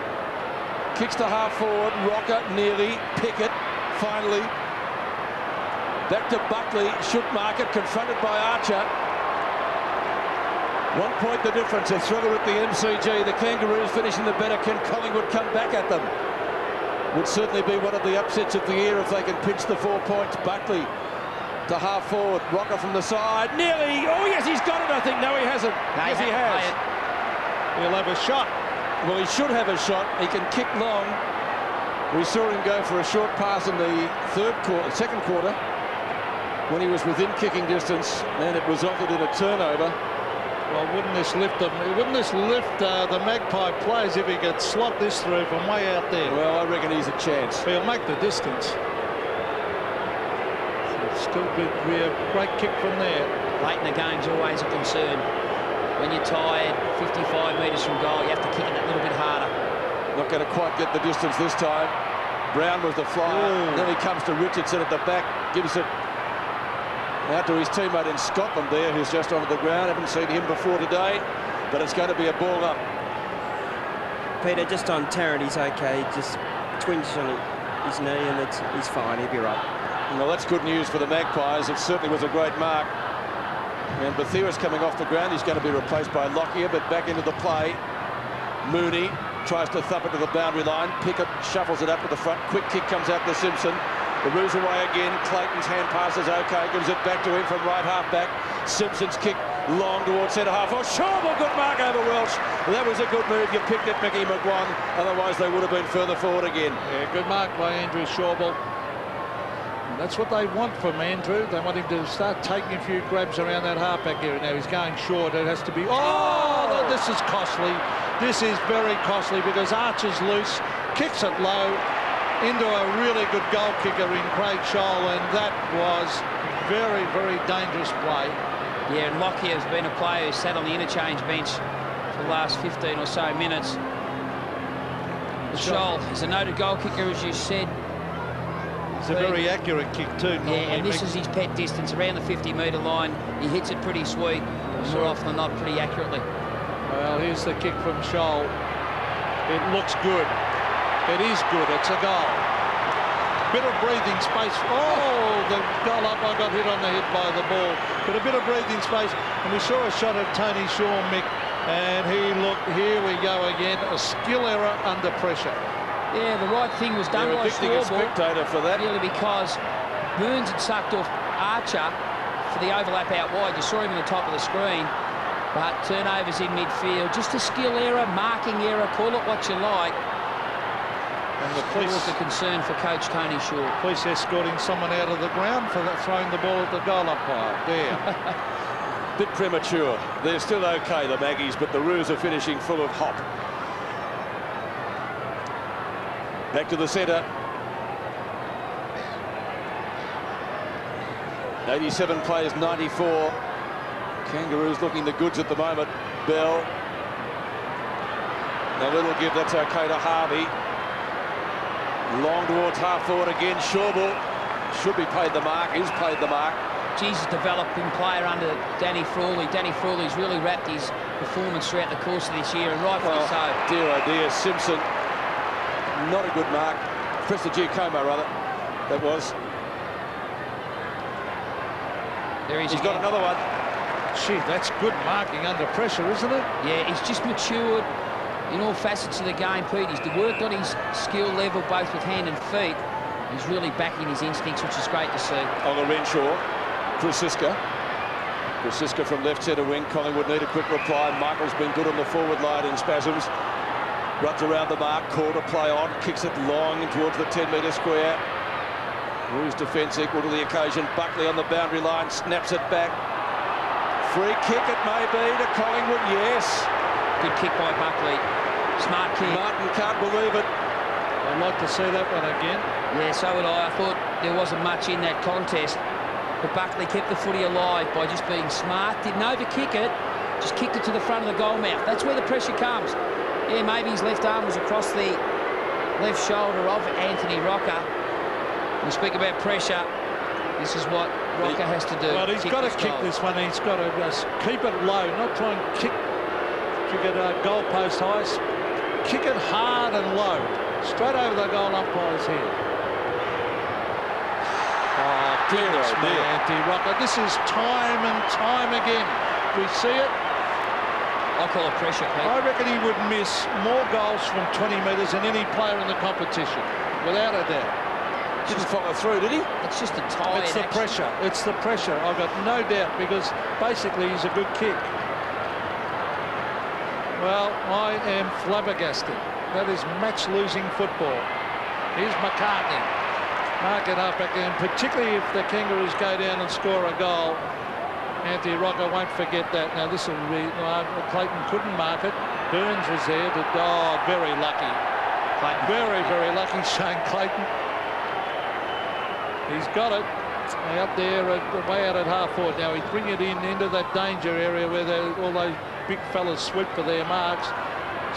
kicks to half-forward. Rocker nearly. Pickett finally. Back to Buckley. Should mark it. Confronted by Archer. 1 point the difference. A thriller at the MCG. The Kangaroos finishing the better. Can Collingwood come back at them? Would certainly be one of the upsets of the year if they can pinch the 4 points. Buckley to half forward. Rocker from the side. Nearly. Oh, yes, he's got it, I think. No, he hasn't. Yes, he has. He'll have a shot. Well, he should have a shot. He can kick long. We saw him go for a short pass in the second quarter when he was within kicking distance, and it resulted in a turnover. Well, wouldn't this lift them? Wouldn't this lift the Magpie players if he could slot this through from way out there? Well, I reckon he's a chance. He'll make the distance. Still be a great kick from there. Late in the game's always a concern. When you're tired, 55 metres from goal, you have to kick it a little bit harder. Not going to quite get the distance this time. Brown was the flyer. Ooh. Then he comes to Richardson at the back, gives it out to his teammate in Scotland there, who's just onto the ground. Haven't seen him before today, but it's going to be a ball up. Peter, just on Tarrant, he's okay. Just twinge on his knee, and he's fine. He'll be right. Well, that's good news for the Magpies. It certainly was a great mark. And Bethera's coming off the ground. He's going to be replaced by Lockyer, but back into the play. Mooney tries to thump it to the boundary line. Pickett shuffles it up to the front. Quick kick comes out to Simpson. The Roos away again. Clayton's hand pass is okay. Gives it back to him from right half back. Simpson's kick long towards centre half. Oh, Schauble, good mark over Welsh. That was a good move. You picked it, Mickey McGuan. Otherwise, they would have been further forward again. Yeah, good mark by Andrew Schauble. That's what they want from Andrew. They want him to start taking a few grabs around that halfback area. Now he's going short. It has to be. Oh, this is costly. This is very costly because Archer's loose, kicks it low into a really good goal kicker in Craig Scholl, and that was very, very dangerous play. Yeah, and Lockyer has been a player who's sat on the interchange bench for the last 15 or so minutes. Scholl is a noted goal kicker, as you said. It's a very accurate kick too. Yeah, and this is his pet distance, around the 50-metre line. He hits it pretty sweet, more often than not pretty accurately. Well, here's the kick from Scholl. It looks good. It is good. It's a goal. Bit of breathing space. Oh, the goal up. I got hit on the head by the ball. But a bit of breathing space. And we saw a shot of Tony Shaw, Mick. And he looked, here we go again. A skill error under pressure. Yeah, the right thing was done by Schauble. Spectator for that. Really, because Burns had sucked off Archer for the overlap out wide. You saw him on the top of the screen. But turnovers in midfield. Just a skill error, marking error, call it what you like. And the police was a concern for coach Tony Shaw. Police escorting someone out of the ground for that, throwing the ball at the goal umpire. There. Bit premature. They're still okay, the Maggies, but the Roos are finishing full of hop. Back to the centre. 87 plays, 94. Kangaroos looking the goods at the moment. Bell. A little give, that's okay to Harvey. Long towards half forward again. Schauble should be paid the mark, is paid the mark. Jesus, developing player under Danny Frawley. Danny Frawley's really wrapped his performance throughout the course of this year, and rightfully so. Dear, oh dear, Simpson. Not a good mark. Presta Giacomo, rather. That was. There he is. He's got another one. Gee, that's good marking under pressure, isn't it? Yeah, he's just matured in all facets of the game, Pete. He's worked on his skill level, both with hand and feet. He's really backing his instincts, which is great to see. Oliver Renshaw. Krasiska from left centre wing. Collingwood need a quick reply. Michael's been good on the forward line in spasms. Runs around the mark, call to play on, kicks it long towards the 10-metre square. Roos defence equal to the occasion. Buckley on the boundary line, snaps it back. Free kick it may be to Collingwood, yes. Good kick by Buckley. Smart kick. Martin can't believe it. I'd like to see that one again. Yeah, so would I. I thought there wasn't much in that contest, but Buckley kept the footy alive by just being smart. Didn't overkick it, just kicked it to the front of the goal mouth. That's where the pressure comes. Yeah, maybe his left arm was across the left shoulder of Anthony Rocker. We speak about pressure. This is what Rocker has to do. Well, he's got to kick this one. He's got to just keep it low, not try and kick it goal post high. Kick it hard and low, straight over the goal umpire's head. Oh, goodness me, Anthony Rocker. This is time and time again. We see it. I call it pressure, Pete. I reckon he would miss more goals from 20 metres than any player in the competition, without a doubt. Didn't follow through, did he? It's just a tired It's the action. pressure. It's the pressure. I've got no doubt, because basically he's a good kick. Well, I am flabbergasted. That is match-losing football. Here's McCartney. Mark it up again, particularly if the Kangaroos go down and score a goal. Anthony Rocker won't forget that. Now, this will be... Clayton couldn't mark it. Burns was there. Very lucky. Clayton. Very, very lucky, Shane Clayton. He's got it out there, way out at half forward. Now he's bringing it into that danger area where all those big fellas swoop for their marks.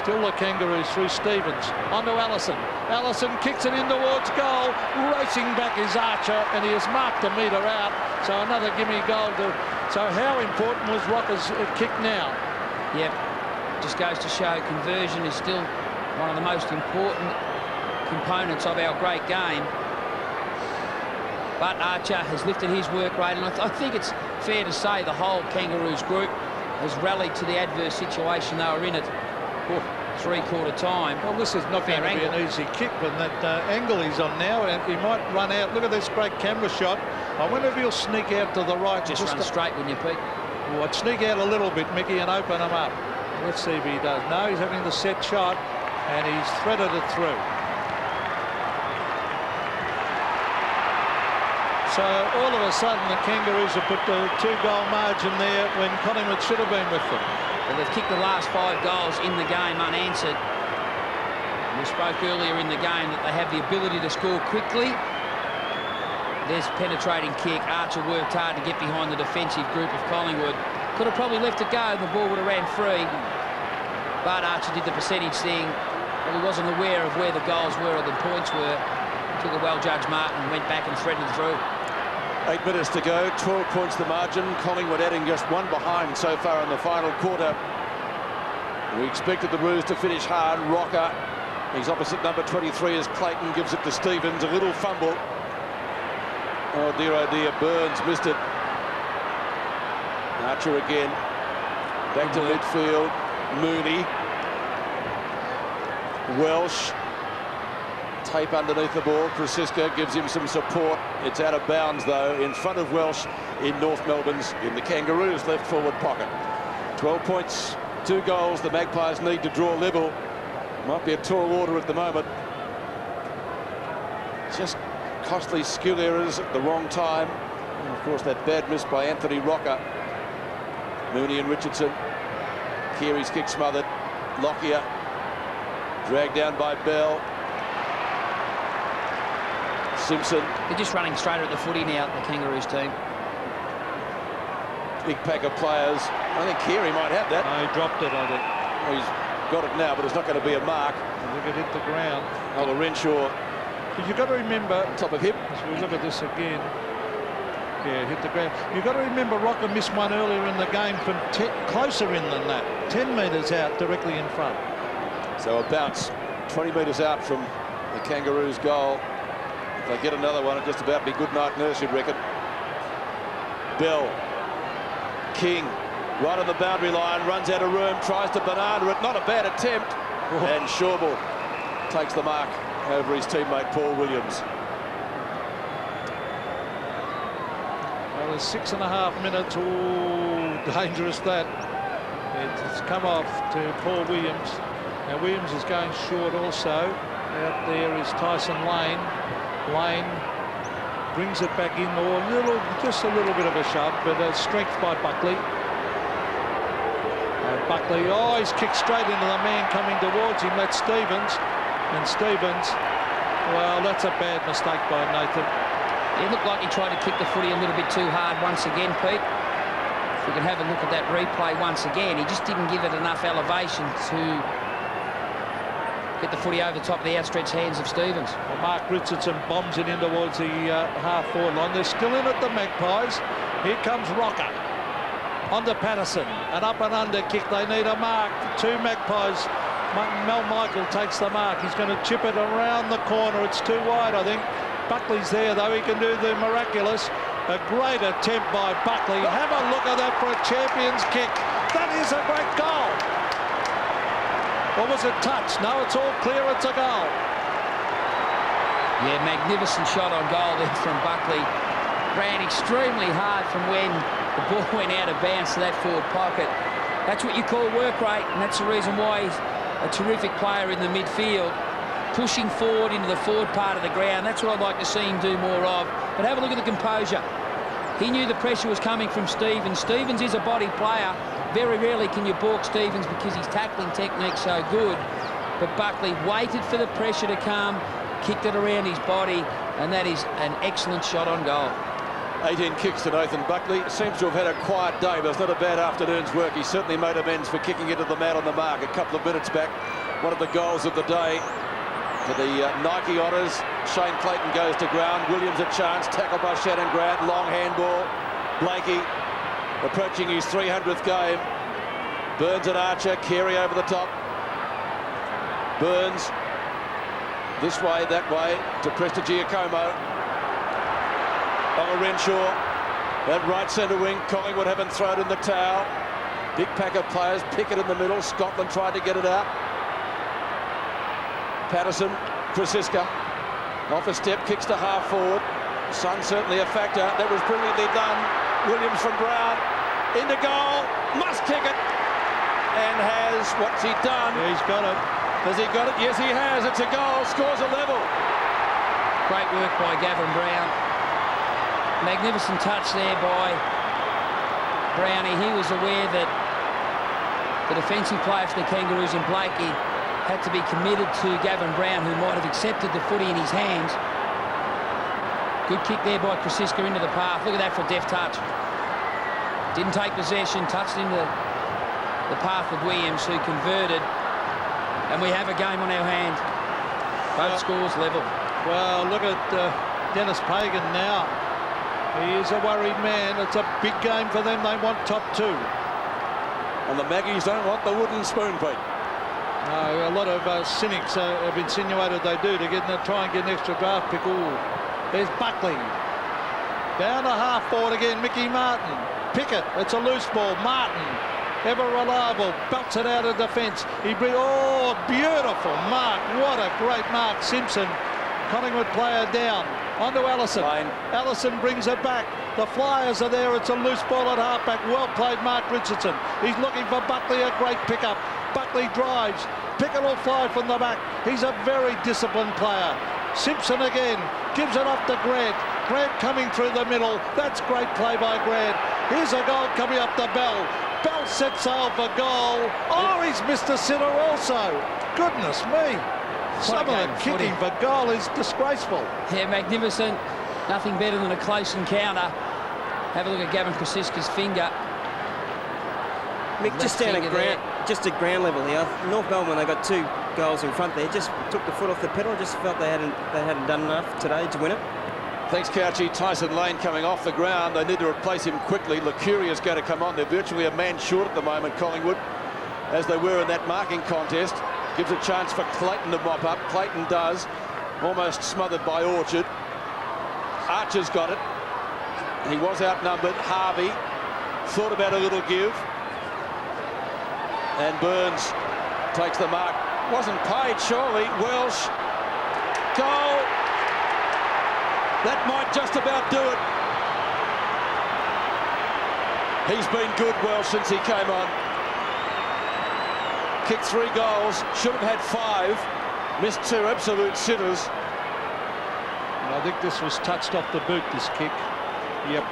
Still the Kangaroos through Stevens. On to Allison. Allison kicks it in towards goal. Racing back is Archer, and he has marked a metre out. So another gimme goal. So how important was Rocker's kick now? Yep. Just goes to show conversion is still one of the most important components of our great game. But Archer has lifted his work rate, and I think it's fair to say the whole Kangaroos group has rallied to the adverse situation they were in at three-quarter time. Well, this is not going to be an easy kick, but that angle he's on now, and he might run out. Look at this great camera shot. I wonder if he'll sneak out to the right. Just run straight, wouldn't you, Pete? Well, I'd sneak out a little bit, Mickey, and open him up. Let's see if he does. No, he's having the set shot, and he's threaded it through. So all of a sudden the Kangaroos have put the 2-goal margin there when Collingwood should have been with them. Well, they've kicked the last 5 goals in the game unanswered. We spoke earlier in the game that they have the ability to score quickly. There's a penetrating kick. Archer worked hard to get behind the defensive group of Collingwood. Could have probably left it go. The ball would have ran free. But Archer did the percentage thing. Well, he wasn't aware of where the goals were or the points were. Took a well-judged mark and went back and threaded through. 8 minutes to go, 12 points the margin. Collingwood adding just 1 behind so far in the final quarter. We expected the Roos to finish hard. Rocker, he's opposite number 23 as Clayton gives it to Stevens. A little fumble. Oh dear, Burns missed it. Archer again. Back to midfield. Mooney. Welsh. Tape underneath the ball. Krasiska gives him some support. It's out of bounds, though, in front of Welsh in North Melbourne's, in the Kangaroos' left forward pocket. 12 points, 2 goals. The Magpies need to draw level. Might be a tall order at the moment. Just costly skill errors at the wrong time. And of course, that bad miss by Anthony Rocker. Mooney and Richardson. Keary's kick smothered. Lockyer dragged down by Bell. Simpson. They're just running straighter at the footy now, the Kangaroos team. Big pack of players. I think Keary might have that. No, he dropped it, I think. Well, he's got it now, but it's not going to be a mark. Look at hit the ground. Oh, well, Renshaw. But you've got to remember, On top of him. as we look at this again, yeah, hit the ground. You've got to remember Rocker missed one earlier in the game from closer in than that. 10 metres out, directly in front. So a bounce 20 metres out from the Kangaroos' goal. If they get another one, it'll just about be good night nurse, you'd reckon. Bell. King. Right on the boundary line, runs out of room, tries to banana it. Not a bad attempt. And Shawble takes the mark over his teammate Paul Williams. Well, there's 6.5 minutes. Oh, dangerous that. It's come off to Paul Williams. Now Williams is going short also. Out there is Tyson Lane. Lane brings it back in, or just a little bit of a shove, but strength by Buckley. Buckley, he's kicked straight into the man coming towards him. That's Stevens. And Stevens, well, that's a bad mistake by Nathan. It looked like he tried to kick the footy a little bit too hard once again, Pete. If we can have a look at that replay once again, he just didn't give it enough elevation to get the footy over the top of the outstretched hands of Stevens. Well, Mark Richardson bombs it in towards the half-forward line. They're still in at the Magpies. Here comes Rocker. Onto Patterson. An up and under kick. They need a mark. Two Magpies. Mel Michael takes the mark. He's going to chip it around the corner. It's too wide, I think. Buckley's there, though. He can do the miraculous. A great attempt by Buckley. Have a look at that for a champion's kick. That is a great goal. Or was it touch? No, it's all clear. It's a goal. Yeah, magnificent shot on goal there from Buckley. Ran extremely hard from when the ball went out of bounds to that forward pocket. That's what you call work rate, and that's the reason why he's a terrific player in the midfield, pushing forward into the forward part of the ground. That's what I'd like to see him do more of. But have a look at the composure. He knew the pressure was coming from Stevens. Stevens is a body player. Very rarely can you balk Stevens because his tackling technique's so good. But Buckley waited for the pressure to come, kicked it around his body, and that is an excellent shot on goal. 18 kicks to Nathan Buckley. Seems to have had a quiet day, but it's not a bad afternoon's work. He certainly made amends for kicking into the mat on the mark a couple of minutes back. One of the goals of the day for the Nike honours. Shane Clayton goes to ground. Williams a chance. Tackled by Shannon Grant. Long handball. Blakey approaching his 300th game. Burns and Archer. Carey over the top. Burns this way, that way to Prestigiacomo. Renshaw, that right centre wing. Collingwood haven't thrown in the towel. Big pack of players. Pickett in the middle. Scotland tried to get it out. Patterson, Krasiska, off a step, kicks to half forward. Sun certainly a factor. That was brilliantly done. Williams from Brown into goal. Must kick it. And has, what's he done? Yeah, he's got it. Has he got it? Yes, he has. It's a goal. Scores a level. Great work by Gavin Brown. Magnificent touch there by Brownie. He was aware that the defensive player for the Kangaroos and Blakey had to be committed to Gavin Brown, who might have accepted the footy in his hands. Good kick there by Krasiska into the path. Look at that for a deft touch. Didn't take possession, touched into the path of Williams, who converted. And we have a game on our hand. Both scores level. Well, look at Dennis Pagan now. He is a worried man. It's a big game for them. They want top two. And the Maggies don't want the wooden spoon, Pete. No, a lot of cynics have insinuated they do to try and get an extra draft pick. Ooh, there's Buckley. Down to half forward again, Mickey Martin. Pickett, it's a loose ball. Martin, ever reliable, belts it out of defence. Beautiful mark. What a great mark. Simpson, Collingwood player down. Onto Allison. Allison brings it back. The Flyers are there. It's a loose ball at halfback. Well played, Mark Richardson. He's looking for Buckley. A great pickup. Buckley drives. Pickett will fly from the back. He's a very disciplined player. Simpson again. Gives it off to Grant. Grant coming through the middle. That's great play by Grant. Here's a goal coming up to Bell. Bell sets sail for goal. Oh, he's missed a sitter also. Goodness me. Some of the kicking for goal is disgraceful. Yeah, magnificent. Nothing better than a close encounter. Have a look at Gavin Krasiska's finger. Mick, just down at ground, just at ground level here. North Melbourne, they got 2 goals in front there. Just took the foot off the pedal. Just felt they hadn't done enough today to win it. Thanks, Couchy. Tyson Lane coming off the ground. They need to replace him quickly. Lecurier is going to come on. They're virtually a man short at the moment, Collingwood, as they were in that marking contest. Gives a chance for Clayton to mop up. Clayton does. Almost smothered by Orchard. Archer's got it. He was outnumbered. Harvey thought about a little give. And Burns takes the mark. Wasn't paid, surely. Welsh. Goal. That might just about do it. He's been good, Welsh, since he came on. Kicked 3 goals, should have had 5, missed 2 absolute sitters. I think this was touched off the boot, this kick. Yep.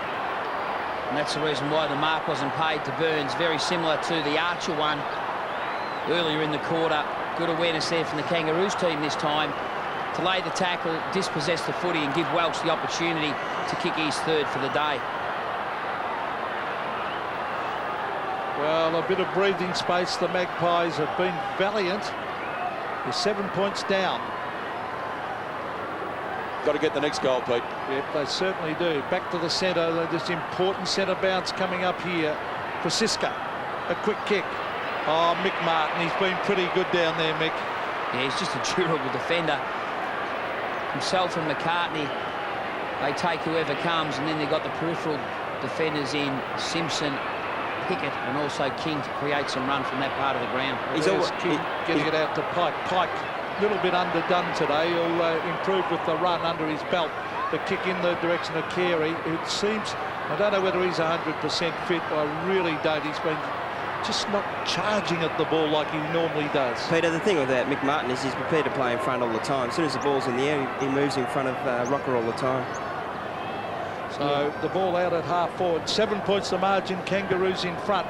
And that's the reason why the mark wasn't paid to Burns. Very similar to the Archer one earlier in the quarter. Good awareness there from the Kangaroos team this time to lay the tackle, dispossess the footy and give Welsh the opportunity to kick his third for the day. Well, a bit of breathing space. The Magpies have been valiant. They're 7 points down. Got to get the next goal, Pete. Yep, they certainly do. Back to the centre. This important centre bounce coming up here for Cisco. A quick kick. Oh, Mick Martin, he's been pretty good down there, Mick. Yeah, he's just a durable defender. Himself and McCartney, they take whoever comes, and then they've got the peripheral defenders in Simpson, Pickett, and also King to create some run from that part of the ground. He's always getting it out to Pike. Pike, a little bit underdone today. He'll improve with the run under his belt. The kick in the direction of Carey. It seems, I don't know whether he's 100% fit. I really don't. He's been just not charging at the ball like he normally does. Peter, the thing with that Mick Martin is he's prepared to play in front all the time. As soon as the ball's in the air, he moves in front of Rocker all the time. So the ball out at half forward. 7 points the margin. Kangaroos in front.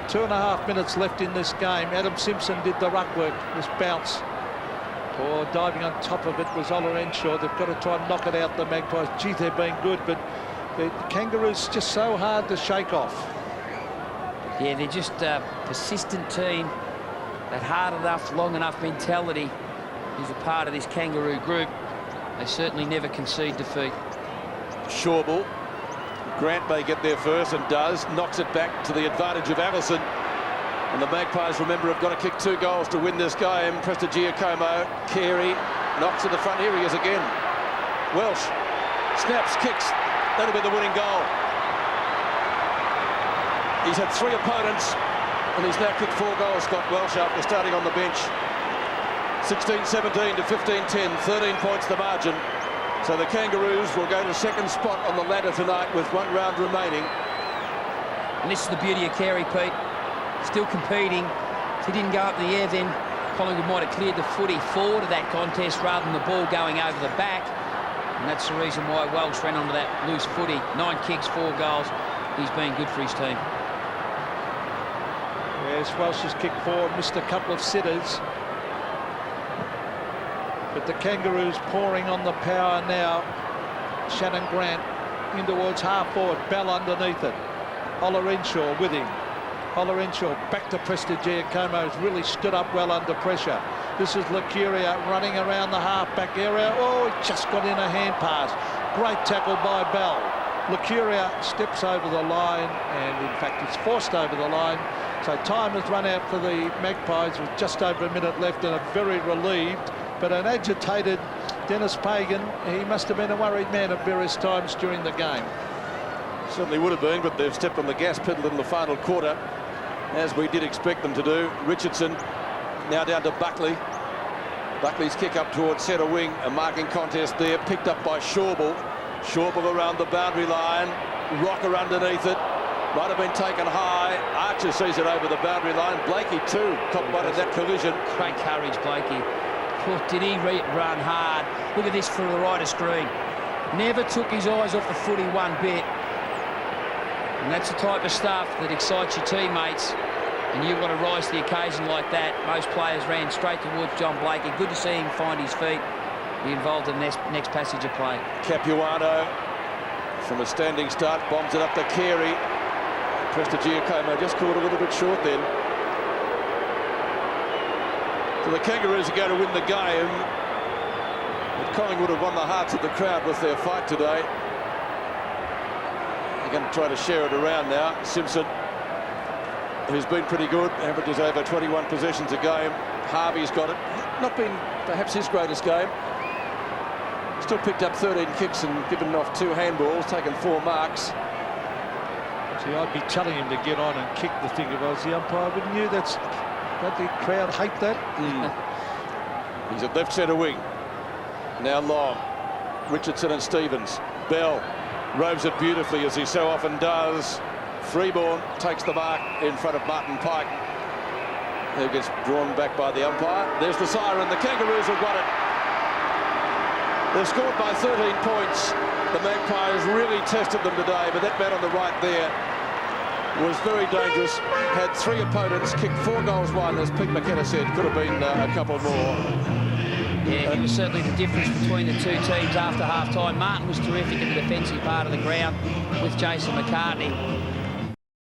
2.5 minutes left in this game. Adam Simpson did the ruck work. This bounce. Or diving on top of it was Olorenshaw. They've got to try and knock it out, the Magpies. Gee, they've been good, but the Kangaroos just so hard to shake off. Yeah, they're just a persistent team. That hard enough, long enough mentality is a part of this Kangaroo group. They certainly never concede defeat. Shawbull. Grant may get there first and does. Knocks it back to the advantage of Allison. And the Magpies, remember, have got to kick 2 goals to win this game. Prestigiacomo, Carey, knocks to the front. Here he is again. Welsh snaps, kicks. That'll be the winning goal. He's had 3 opponents, and he's now kicked 4 goals, Scott Welsh, after starting on the bench. 16-17 to 15-10, 13 points the margin. So the Kangaroos will go to second spot on the ladder tonight with 1 round remaining. And this is the beauty of Carey, Pete. Still competing. If he didn't go up in the air, then Collingwood might have cleared the footy forward of that contest rather than the ball going over the back. And that's the reason why Welsh ran onto that loose footy. 9 kicks, 4 goals. He's been good for his team. Yes, Welsh has kicked 4, missed a couple of sitters. But the Kangaroos pouring on the power now. Shannon Grant in towards half forward. Bell underneath it. Olorenshaw with him. Olorenshaw back to Prestigiacomo, who's really stood up well under pressure. This is Lucuria running around the half-back area. Oh, he just got in a hand pass. Great tackle by Bell. Lucuria steps over the line, and in fact it's forced over the line. So time has run out for the Magpies with just over a minute left, and are very relieved. But an agitated Dennis Pagan, he must have been a worried man at various times during the game. Certainly would have been, but they've stepped on the gas pedal in the final quarter, as we did expect them to do. Richardson now down to Buckley. Buckley's kick up towards centre wing. A marking contest there, picked up by Shawbull. Shawbull around the boundary line. Rocker underneath it. Might have been taken high. Archer sees it over the boundary line. Blakey too caught one in that collision. Great courage, Blakey. Oh, did he run hard? Look at this for the right of screen. Never took his eyes off the footy one bit. And that's the type of stuff that excites your teammates. And you've got to rise to the occasion like that. Most players ran straight towards John Blakey. Good to see him find his feet. Be involved in the next passage of play. Capuano from a standing start bombs it up to Carey. Prestigiacomo just caught a little bit short then. So the Kangaroos are going to win the game. But Collingwood have won the hearts of the crowd with their fight today. They're going to try to share it around now. Simpson, who's been pretty good, averages over 21 possessions a game. Harvey's got it. Not been perhaps his greatest game. Still picked up 13 kicks and given off 2 handballs, taken 4 marks. See, I'd be telling him to get on and kick the thing if I was the umpire, wouldn't you? Don't the crowd hate that? He's at left centre wing. Now Long, Richardson and Stevens. Bell roves it beautifully, as he so often does. Freeborn takes the mark in front of Martin Pike. who gets drawn back by the umpire. There's the siren. The Kangaroos have got it. They've scored by 13 points. The Magpies really tested them today, but that man on the right there was very dangerous. Had 3 opponents, kicked 4 goals wide, and as Pete McKenna said, could have been a couple more. Yeah, he was certainly the difference between the two teams after half-time. Martin was terrific in the defensive part of the ground with Jason McCartney.